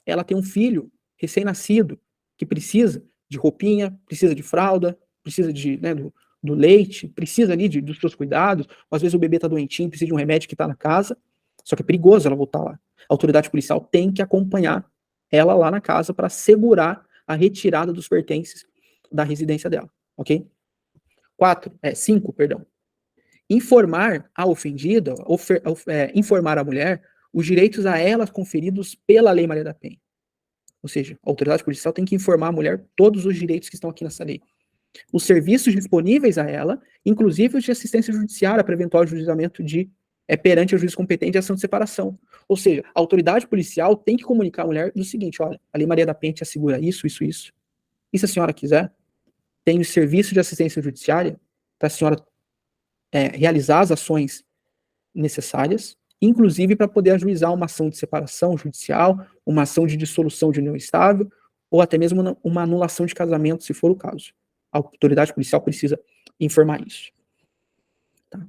ela tem um filho recém-nascido que precisa de roupinha, precisa de fralda, precisa do leite, precisa ali dos seus cuidados, ou às vezes o bebê está doentinho, precisa de um remédio que está na casa, só que é perigoso ela voltar lá. A autoridade policial tem que acompanhar ela lá na casa para segurar a retirada dos pertences da residência dela, ok? 5, informar a ofendida, informar a mulher os direitos a ela conferidos pela Lei Maria da Penha. Ou seja, a autoridade policial tem que informar a mulher todos os direitos que estão aqui nessa lei. Os serviços disponíveis a ela, inclusive os de assistência judiciária para eventual juizamento perante o juiz competente de ação de separação. Ou seja, a autoridade policial tem que comunicar à mulher o seguinte, olha, a Lei Maria da Penha te assegura isso, isso, isso. E se a senhora quiser, tem o serviço de assistência judiciária para a senhora realizar as ações necessárias, inclusive para poder ajuizar uma ação de separação judicial, uma ação de dissolução de união estável, ou até mesmo uma anulação de casamento, se for o caso. A autoridade policial precisa informar isso. Tá?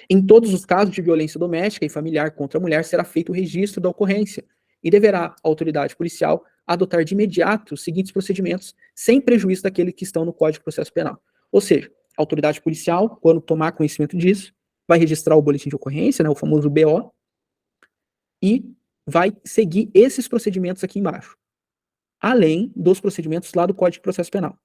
Em todos os casos de violência doméstica e familiar contra a mulher, será feito o registro da ocorrência e deverá a autoridade policial adotar de imediato os seguintes procedimentos, sem prejuízo daqueles que estão no Código de Processo Penal. Ou seja, a autoridade policial, quando tomar conhecimento disso, vai registrar o boletim de ocorrência, né, o famoso BO, e vai seguir esses procedimentos aqui embaixo, além dos procedimentos lá do Código de Processo Penal.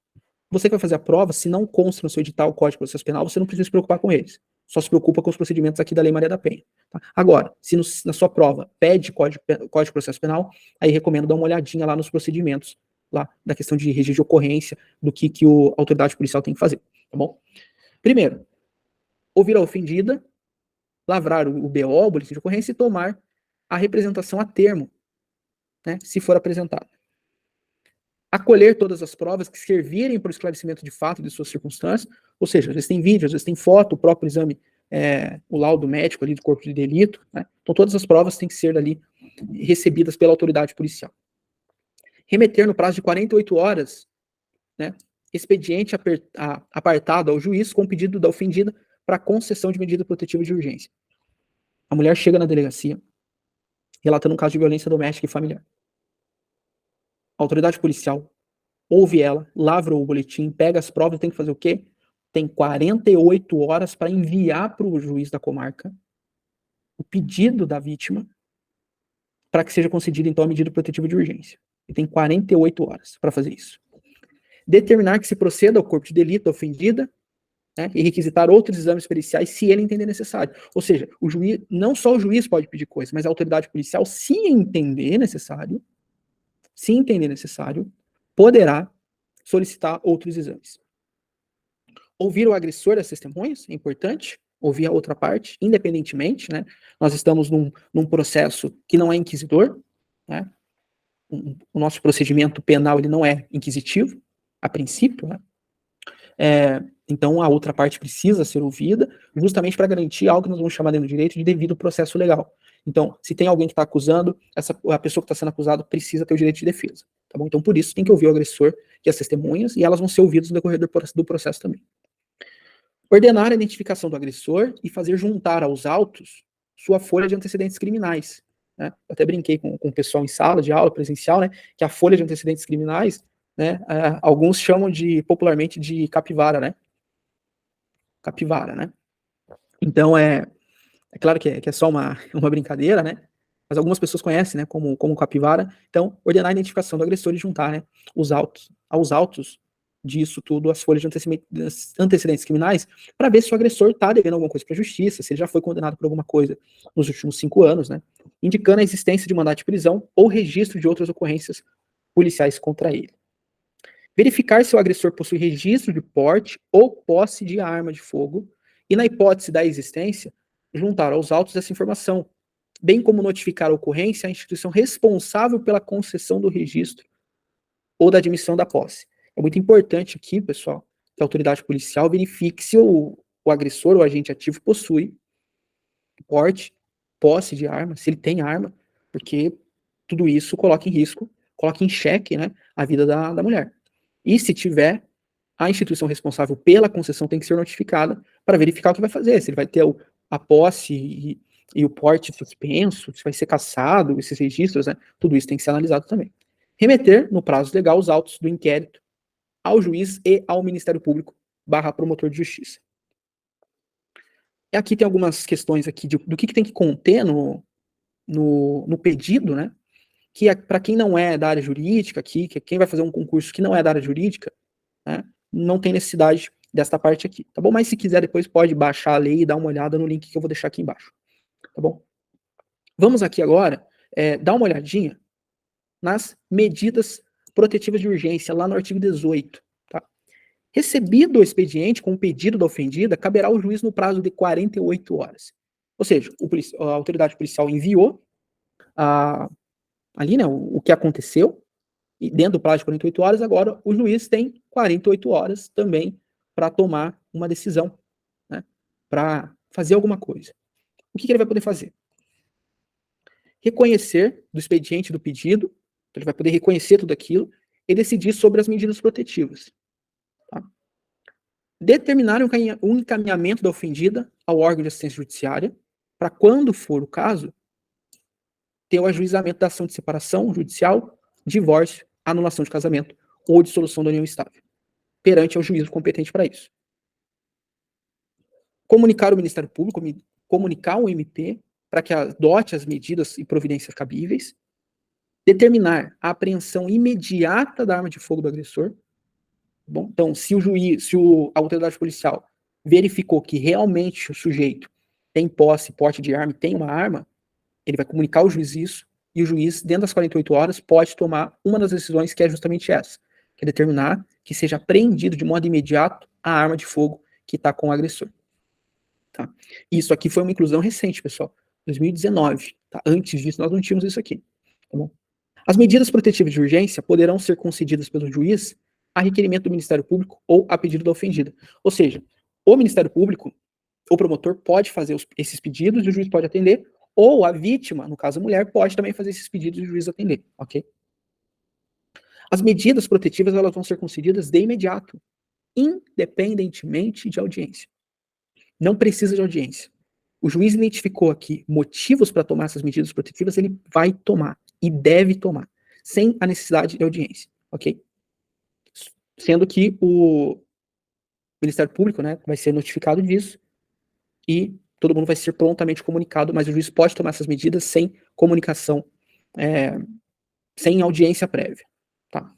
Você que vai fazer a prova, se não consta no seu edital o Código de Processo Penal, você não precisa se preocupar com eles. Só se preocupa com os procedimentos aqui da Lei Maria da Penha. Tá? Agora, se na sua prova pede Código de Processo Penal, aí recomendo dar uma olhadinha lá nos procedimentos, lá da questão de registro de ocorrência, do que a autoridade policial tem que fazer, tá bom? Primeiro, ouvir a ofendida, lavrar o BO, o boletim de ocorrência, e tomar a representação a termo, né, se for apresentada. Acolher todas as provas que servirem para o esclarecimento de fato de suas circunstâncias, ou seja, às vezes tem vídeo, às vezes tem foto, o próprio exame, o laudo médico ali do corpo de delito, né? Então todas as provas têm que ser ali recebidas pela autoridade policial. Remeter no prazo de 48 horas, né, expediente apartado ao juiz com pedido da ofendida para concessão de medida protetiva de urgência. A mulher chega na delegacia relatando um caso de violência doméstica e familiar. A autoridade policial ouve ela, lavra o boletim, pega as provas, tem que fazer o quê? Tem 48 horas para enviar para o juiz da comarca o pedido da vítima para que seja concedida, então, a medida protetiva de urgência. E tem 48 horas para fazer isso. Determinar que se proceda ao corpo de delito da ofendida, né, e requisitar outros exames periciais se ele entender necessário. Ou seja, o juiz, não só o juiz pode pedir coisa, mas a autoridade policial, se entender necessário, poderá solicitar outros exames. Ouvir o agressor das testemunhas, é importante, ouvir a outra parte, independentemente, né? Nós estamos num processo que não é inquisidor, né? O nosso procedimento penal ele não é inquisitivo, a princípio, né? Então a outra parte precisa ser ouvida, justamente para garantir algo que nós vamos chamar dentro do direito de devido processo legal. Então, se tem alguém que está acusando, a pessoa que está sendo acusada precisa ter o direito de defesa. Tá bom? Então, por isso, tem que ouvir o agressor e as testemunhas, e elas vão ser ouvidas no decorrer do processo também. Ordenar a identificação do agressor e fazer juntar aos autos sua folha de antecedentes criminais. Né? Eu até brinquei com o pessoal em sala de aula presencial, né, que a folha de antecedentes criminais, né, alguns chamam popularmente de capivara, né? Capivara, né? Então, é claro que é só uma brincadeira, né? Mas algumas pessoas conhecem, né, como capivara. Então, ordenar a identificação do agressor e juntar, né, aos autos disso tudo, as folhas de antecedentes criminais, para ver se o agressor está devendo alguma coisa para a justiça, se ele já foi condenado por alguma coisa nos últimos 5 anos, né? Indicando a existência de mandado de prisão ou registro de outras ocorrências policiais contra ele. Verificar se o agressor possui registro de porte ou posse de arma de fogo e, na hipótese da existência, juntar aos autos essa informação, bem como notificar a ocorrência à instituição responsável pela concessão do registro ou da admissão da posse. É muito importante aqui, pessoal, que a autoridade policial verifique se o agressor ou agente ativo possui porte, posse de arma, se ele tem arma, porque tudo isso coloca em risco, coloca em xeque, né, a vida da mulher. E se tiver, a instituição responsável pela concessão tem que ser notificada para verificar o que vai fazer, se ele vai ter a posse e o porte suspenso, se vai ser cassado, esses registros, né, tudo isso tem que ser analisado também. Remeter, no prazo legal, os autos do inquérito ao juiz e ao Ministério Público / promotor de justiça. E aqui tem algumas questões aqui do que tem que conter no pedido, né? Que para quem não é da área jurídica aqui, que quem vai fazer um concurso que não é da área jurídica, né, não tem necessidade desta parte aqui, tá bom? Mas se quiser depois pode baixar a lei e dar uma olhada no link que eu vou deixar aqui embaixo, tá bom? Vamos aqui agora dar uma olhadinha nas medidas protetivas de urgência, lá no artigo 18, tá? Recebido o expediente com o pedido da ofendida, caberá ao juiz no prazo de 48 horas. Ou seja, a autoridade policial enviou ali, né, o que aconteceu, e dentro do prazo de 48 horas, agora o juiz tem 48 horas também para tomar uma decisão, né, para fazer alguma coisa. O que ele vai poder fazer? Reconhecer do expediente do pedido, então ele vai poder reconhecer tudo aquilo e decidir sobre as medidas protetivas. Tá? determinar o encaminhamento da ofendida ao órgão de assistência judiciária, para, quando for o caso, ter o ajuizamento da ação de separação judicial, divórcio, anulação de casamento ou dissolução da união estável, perante ao juízo competente para isso. Comunicar o Ministério Público, comunicar o MP para que adote as medidas e providências cabíveis, determinar a apreensão imediata da arma de fogo do agressor. Bom, então, se a autoridade policial verificou que realmente o sujeito tem posse, porte de arma e tem uma arma, ele vai comunicar ao juiz isso, e o juiz, dentro das 48 horas, pode tomar uma das decisões, que é justamente essa, que é determinar que seja apreendido de modo imediato a arma de fogo que está com o agressor. Tá? Isso aqui foi uma inclusão recente, pessoal, 2019. Tá? Antes disso, nós não tínhamos isso aqui. Tá bom? As medidas protetivas de urgência poderão ser concedidas pelo juiz a requerimento do Ministério Público ou a pedido da ofendida. Ou seja, o Ministério Público, o promotor, pode fazer esses pedidos e o juiz pode atender, ou a vítima, no caso a mulher, pode também fazer esses pedidos e o juiz atender, ok? As medidas protetivas, elas vão ser concedidas de imediato, independentemente de audiência. Não precisa de audiência. O juiz identificou aqui motivos para tomar essas medidas protetivas, ele vai tomar e deve tomar, sem a necessidade de audiência, ok? Sendo que o Ministério Público, né, vai ser notificado disso e todo mundo vai ser prontamente comunicado, mas o juiz pode tomar essas medidas sem comunicação, sem audiência prévia. Tá?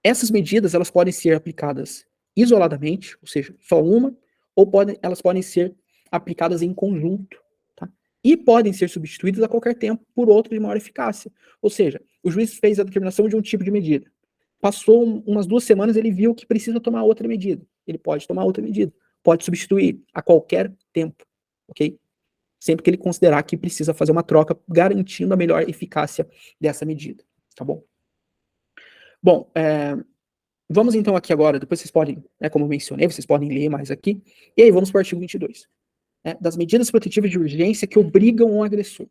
Essas medidas, elas podem ser aplicadas isoladamente, ou seja, só uma, ou elas podem ser aplicadas em conjunto, tá? E podem ser substituídas a qualquer tempo por outra de maior eficácia. Ou seja, o juiz fez a determinação de um tipo de medida. Passou umas 2 semanas, ele viu que precisa tomar outra medida. Ele pode tomar outra medida. Pode substituir a qualquer tempo, ok? Sempre que ele considerar que precisa fazer uma troca, garantindo a melhor eficácia dessa medida, tá bom? Bom, vamos então aqui agora, depois vocês podem, como eu mencionei, vocês podem ler mais aqui, e aí vamos para o artigo 22, das medidas protetivas de urgência que obrigam o agressor.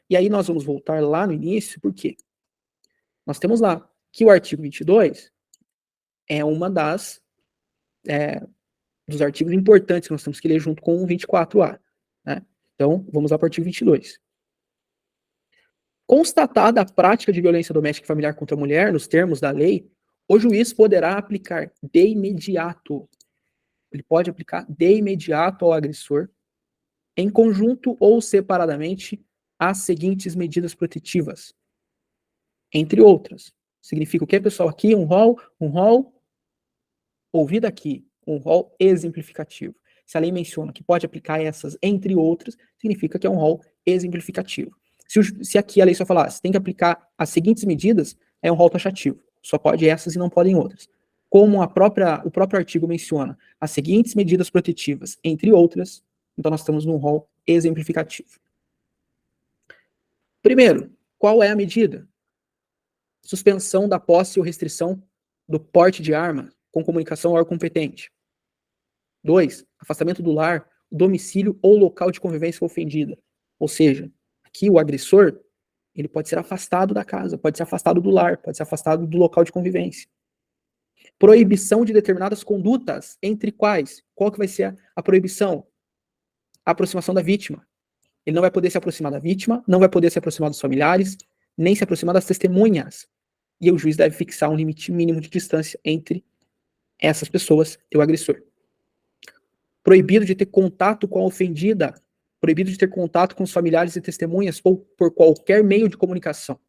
E aí nós vamos voltar lá no início, por quê? Nós temos lá que o artigo 22 é uma dos artigos importantes que nós temos que ler junto com o 24A. Né? Então, vamos lá para o artigo 22. Constatada a prática de violência doméstica e familiar contra a mulher, nos termos da lei, o juiz poderá aplicar de imediato, ele pode aplicar de imediato ao agressor, em conjunto ou separadamente, as seguintes medidas protetivas, entre outras. Significa o que, pessoal? Aqui um rol, ouvido aqui, um rol exemplificativo. Se a lei menciona que pode aplicar essas, entre outras, significa que é um rol exemplificativo. Se aqui a lei só falasse, tem que aplicar as seguintes medidas, é um rol taxativo. Só pode essas e não podem outras. Como o próprio artigo menciona as seguintes medidas protetivas, entre outras, então nós estamos num rol exemplificativo. Primeiro, qual é a medida? Suspensão da posse ou restrição do porte de arma com comunicação ao órgão competente. 2. Afastamento do lar, domicílio ou local de convivência ofendida. Ou seja, aqui o agressor, ele pode ser afastado da casa, pode ser afastado do lar, pode ser afastado do local de convivência. Proibição de determinadas condutas, entre quais? Qual que vai ser a proibição? A aproximação da vítima. Ele não vai poder se aproximar da vítima, não vai poder se aproximar dos familiares, nem se aproximar das testemunhas. E o juiz deve fixar um limite mínimo de distância entre essas pessoas e o agressor. Proibido de ter contato com a ofendida, proibido de ter contato com os familiares e testemunhas ou por qualquer meio de comunicação.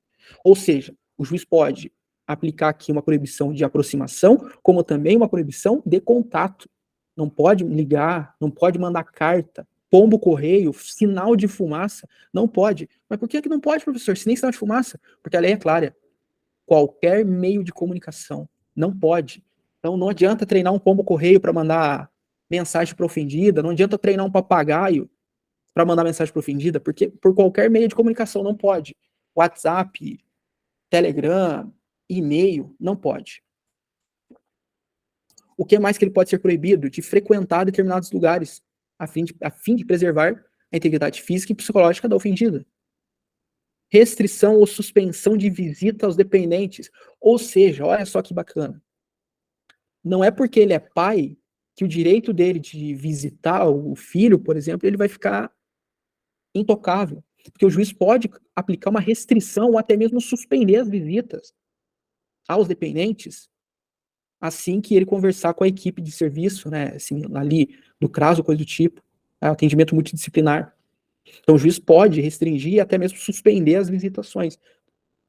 Ou seja, o juiz pode aplicar aqui uma proibição de aproximação, como também uma proibição de contato. Não pode ligar, não pode mandar carta, pombo correio, sinal de fumaça, não pode. Mas por que não pode, professor? Se nem sinal de fumaça? Porque a lei é clara. Qualquer meio de comunicação não pode. Então não adianta treinar um pombo correio para mandar mensagem para ofendida, não adianta treinar um papagaio para mandar mensagem para ofendida, porque por qualquer meio de comunicação não pode. WhatsApp, Telegram, e-mail, não pode. O que mais que ele pode ser proibido? De frequentar determinados lugares, a fim de preservar a integridade física e psicológica da ofendida. Restrição ou suspensão de visita aos dependentes. Ou seja, olha só que bacana. Não é porque ele é pai que o direito dele de visitar o filho, por exemplo, ele vai ficar intocável, porque o juiz pode aplicar uma restrição ou até mesmo suspender as visitas aos dependentes assim que ele conversar com a equipe de serviço, né, assim, ali do CRAS ou coisa do tipo, atendimento multidisciplinar. Então o juiz pode restringir e até mesmo suspender as visitações,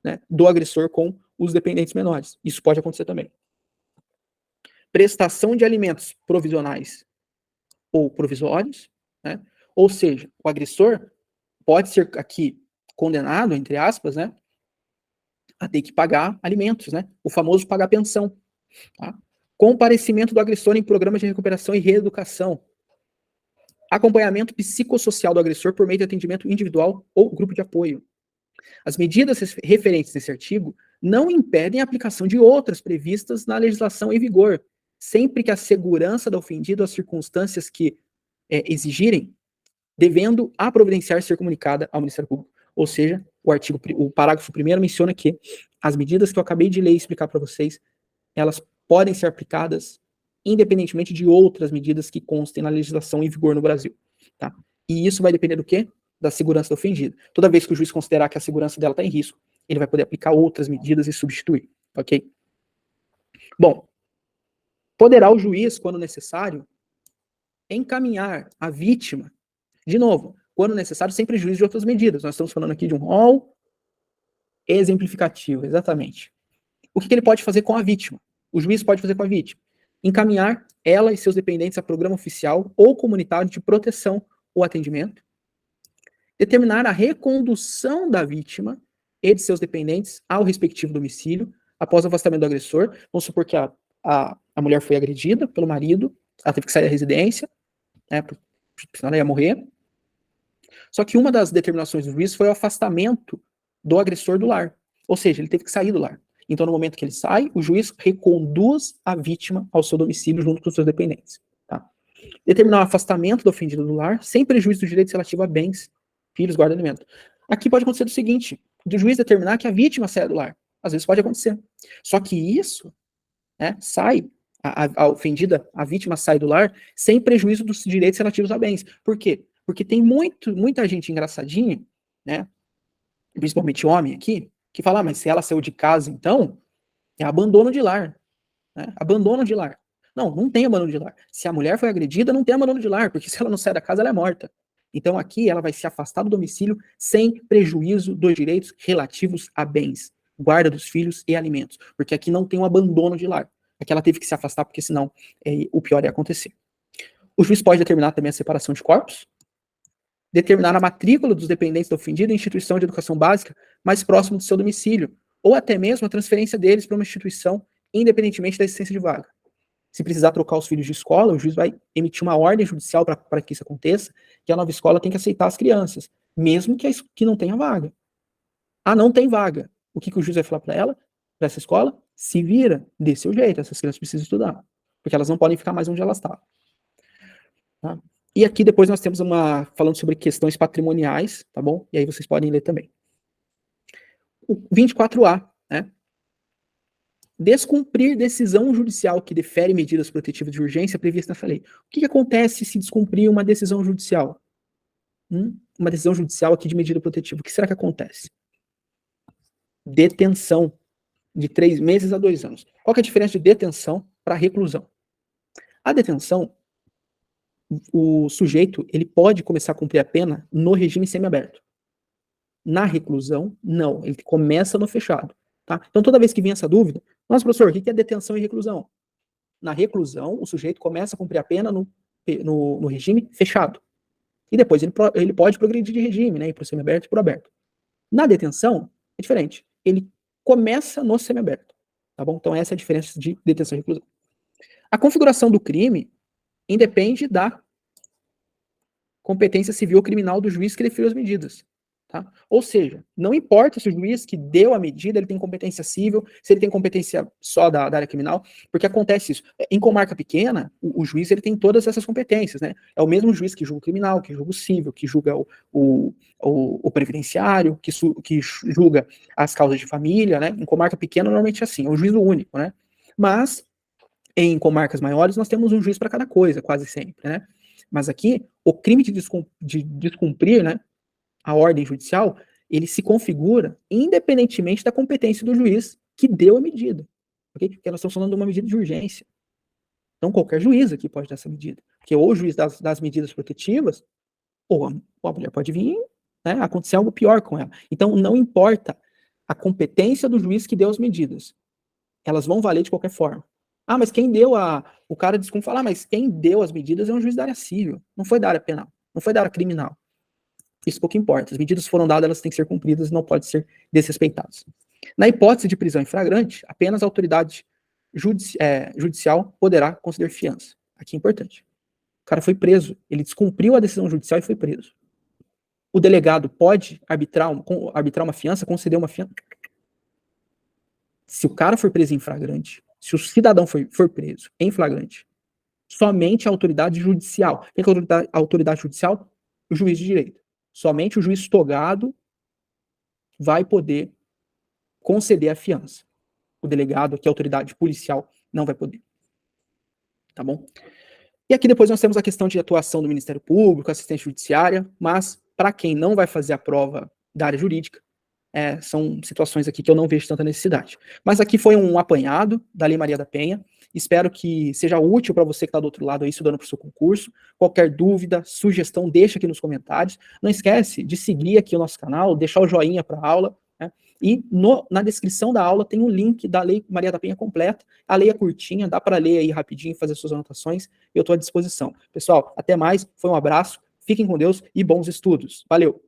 né, do agressor com os dependentes menores. Isso pode acontecer também. Prestação de alimentos provisionais ou provisórios, né, ou seja, o agressor pode ser aqui condenado, entre aspas, né, a ter que pagar alimentos, né, o famoso pagar pensão. Tá? Comparecimento do agressor em programas de recuperação e reeducação. Acompanhamento psicossocial do agressor por meio de atendimento individual ou grupo de apoio. As medidas referentes nesse artigo não impedem a aplicação de outras previstas na legislação em vigor, sempre que a segurança do ofendido as circunstâncias que exigirem, devendo a providenciar ser comunicada ao Ministério Público. Ou seja, o parágrafo 1º menciona que as medidas que eu acabei de ler e explicar para vocês, elas podem ser aplicadas independentemente de outras medidas que constem na legislação em vigor no Brasil. Tá? E isso vai depender do quê? Da segurança do ofendido. Toda vez que o juiz considerar que a segurança dela está em risco, ele vai poder aplicar outras medidas e substituir. Ok? Bom, poderá o juiz, quando necessário, encaminhar a vítima, de novo, quando necessário, sem prejuízo de outras medidas. Nós estamos falando aqui de um rol exemplificativo, exatamente. O que ele pode fazer com a vítima? O juiz pode fazer com a vítima? Encaminhar ela e seus dependentes a programa oficial ou comunitário de proteção ou atendimento. Determinar a recondução da vítima e de seus dependentes ao respectivo domicílio após o afastamento do agressor. Vamos supor que a mulher foi agredida pelo marido, ela teve que sair da residência, né, porque senão ela ia morrer. Só que uma das determinações do juiz foi o afastamento do agressor do lar. Ou seja, ele teve que sair do lar. Então, no momento que ele sai, o juiz reconduz a vítima ao seu domicílio junto com os seus dependentes. Tá? Determinar o afastamento do ofendido do lar, sem prejuízo do direito relativo a bens, filhos, guarda e alimento. Aqui pode acontecer o seguinte, do juiz determinar que a vítima saia do lar. Às vezes pode acontecer. Só que isso, né, sai, a ofendida, a vítima sai do lar, sem prejuízo dos direitos relativos a bens. Por quê? Porque tem muita gente engraçadinha, né, principalmente homem aqui, que fala, mas se ela saiu de casa, então, é abandono de lar. Né? Abandono de lar. Não tem abandono de lar. Se a mulher foi agredida, não tem abandono de lar, porque se ela não sai da casa, ela é morta. Então aqui ela vai se afastar do domicílio sem prejuízo dos direitos relativos a bens, guarda dos filhos e alimentos, porque aqui não tem um abandono de lar. Aqui ela teve que se afastar, porque senão o pior ia acontecer. O juiz pode determinar também a separação de corpos, determinar a matrícula dos dependentes do ofendido em instituição de educação básica mais próximo do seu domicílio, ou até mesmo a transferência deles para uma instituição, independentemente da existência de vaga. Se precisar trocar os filhos de escola, o juiz vai emitir uma ordem judicial para que isso aconteça, que a nova escola tem que aceitar as crianças, mesmo que não tenha vaga. Ah, não tem vaga. O que o juiz vai falar para ela, para essa escola? Se vira, dê seu jeito, essas crianças precisam estudar, porque elas não podem ficar mais onde elas estavam. Tá? E aqui depois nós temos falando sobre questões patrimoniais, tá bom? E aí vocês podem ler também. O 24A, né? Descumprir decisão judicial que defere medidas protetivas de urgência previstas nessa lei. O que acontece se descumprir uma decisão judicial? Uma decisão judicial aqui de medida protetiva. O que será que acontece? Detenção de 3 meses a 2 anos. Qual que é a diferença de detenção para reclusão? A detenção, o sujeito ele pode começar a cumprir a pena no regime semiaberto. Na reclusão, não. Ele começa no fechado. Tá? Então, toda vez que vem essa dúvida, nossa, professor, o que é detenção e reclusão? Na reclusão, o sujeito começa a cumprir a pena no regime fechado. E depois ele pode progredir de regime, né? Ir para o semiaberto e para o aberto. Na detenção, é diferente. Ele começa no semiaberto. Tá bom? Então, essa é a diferença de detenção e reclusão. A configuração do crime independe da competência civil ou criminal do juiz que definiu as medidas. Tá? Ou seja, não importa se o juiz que deu a medida ele tem competência civil, se ele tem competência só da área criminal, porque acontece isso. Em comarca pequena, o juiz ele tem todas essas competências. Né? É o mesmo juiz que julga o criminal, que julga o civil, que julga o previdenciário, que julga as causas de família. Né? Em comarca pequena, normalmente é assim, é um juízo único. Né? Mas Em comarcas maiores, nós temos um juiz para cada coisa, quase sempre, né? Mas aqui, o crime de descumprir, né, a ordem judicial, ele se configura independentemente da competência do juiz que deu a medida. Okay? Porque nós estamos falando de uma medida de urgência. Então, qualquer juiz aqui pode dar essa medida. Porque ou o juiz das medidas protetivas, ou a mulher pode vir, né, acontecer algo pior com ela. Então, não importa a competência do juiz que deu as medidas. Elas vão valer de qualquer forma. Ah, mas quem deu o cara diz como falar, mas quem deu as medidas é um juiz da área civil, não foi da área penal, não foi da área criminal. Isso pouco importa. As medidas foram dadas, elas têm que ser cumpridas e não podem ser desrespeitadas. Na hipótese de prisão em flagrante, apenas a autoridade judicial poderá conceder fiança. Aqui é importante. O cara foi preso, ele descumpriu a decisão judicial e foi preso. O delegado pode arbitrar uma fiança, conceder uma fiança. Se o cara for preso em flagrante, se o cidadão for preso em flagrante, somente a autoridade judicial. O que é a autoridade judicial? O juiz de direito. Somente o juiz togado vai poder conceder a fiança. O delegado, que é a autoridade policial, não vai poder. Tá bom? E aqui depois nós temos a questão de atuação do Ministério Público, assistência judiciária, mas para quem não vai fazer a prova da área jurídica, são situações aqui que eu não vejo tanta necessidade. Mas aqui foi um apanhado da Lei Maria da Penha. Espero que seja útil para você que está do outro lado aí estudando para o seu concurso. Qualquer dúvida, sugestão, deixa aqui nos comentários. Não esquece de seguir aqui o nosso canal, deixar o joinha para a aula, né? E na descrição da aula tem um link da Lei Maria da Penha completa. A lei é curtinha, dá para ler aí rapidinho, fazer suas anotações. Eu estou à disposição. Pessoal, até mais, foi um abraço, fiquem com Deus e bons estudos. Valeu!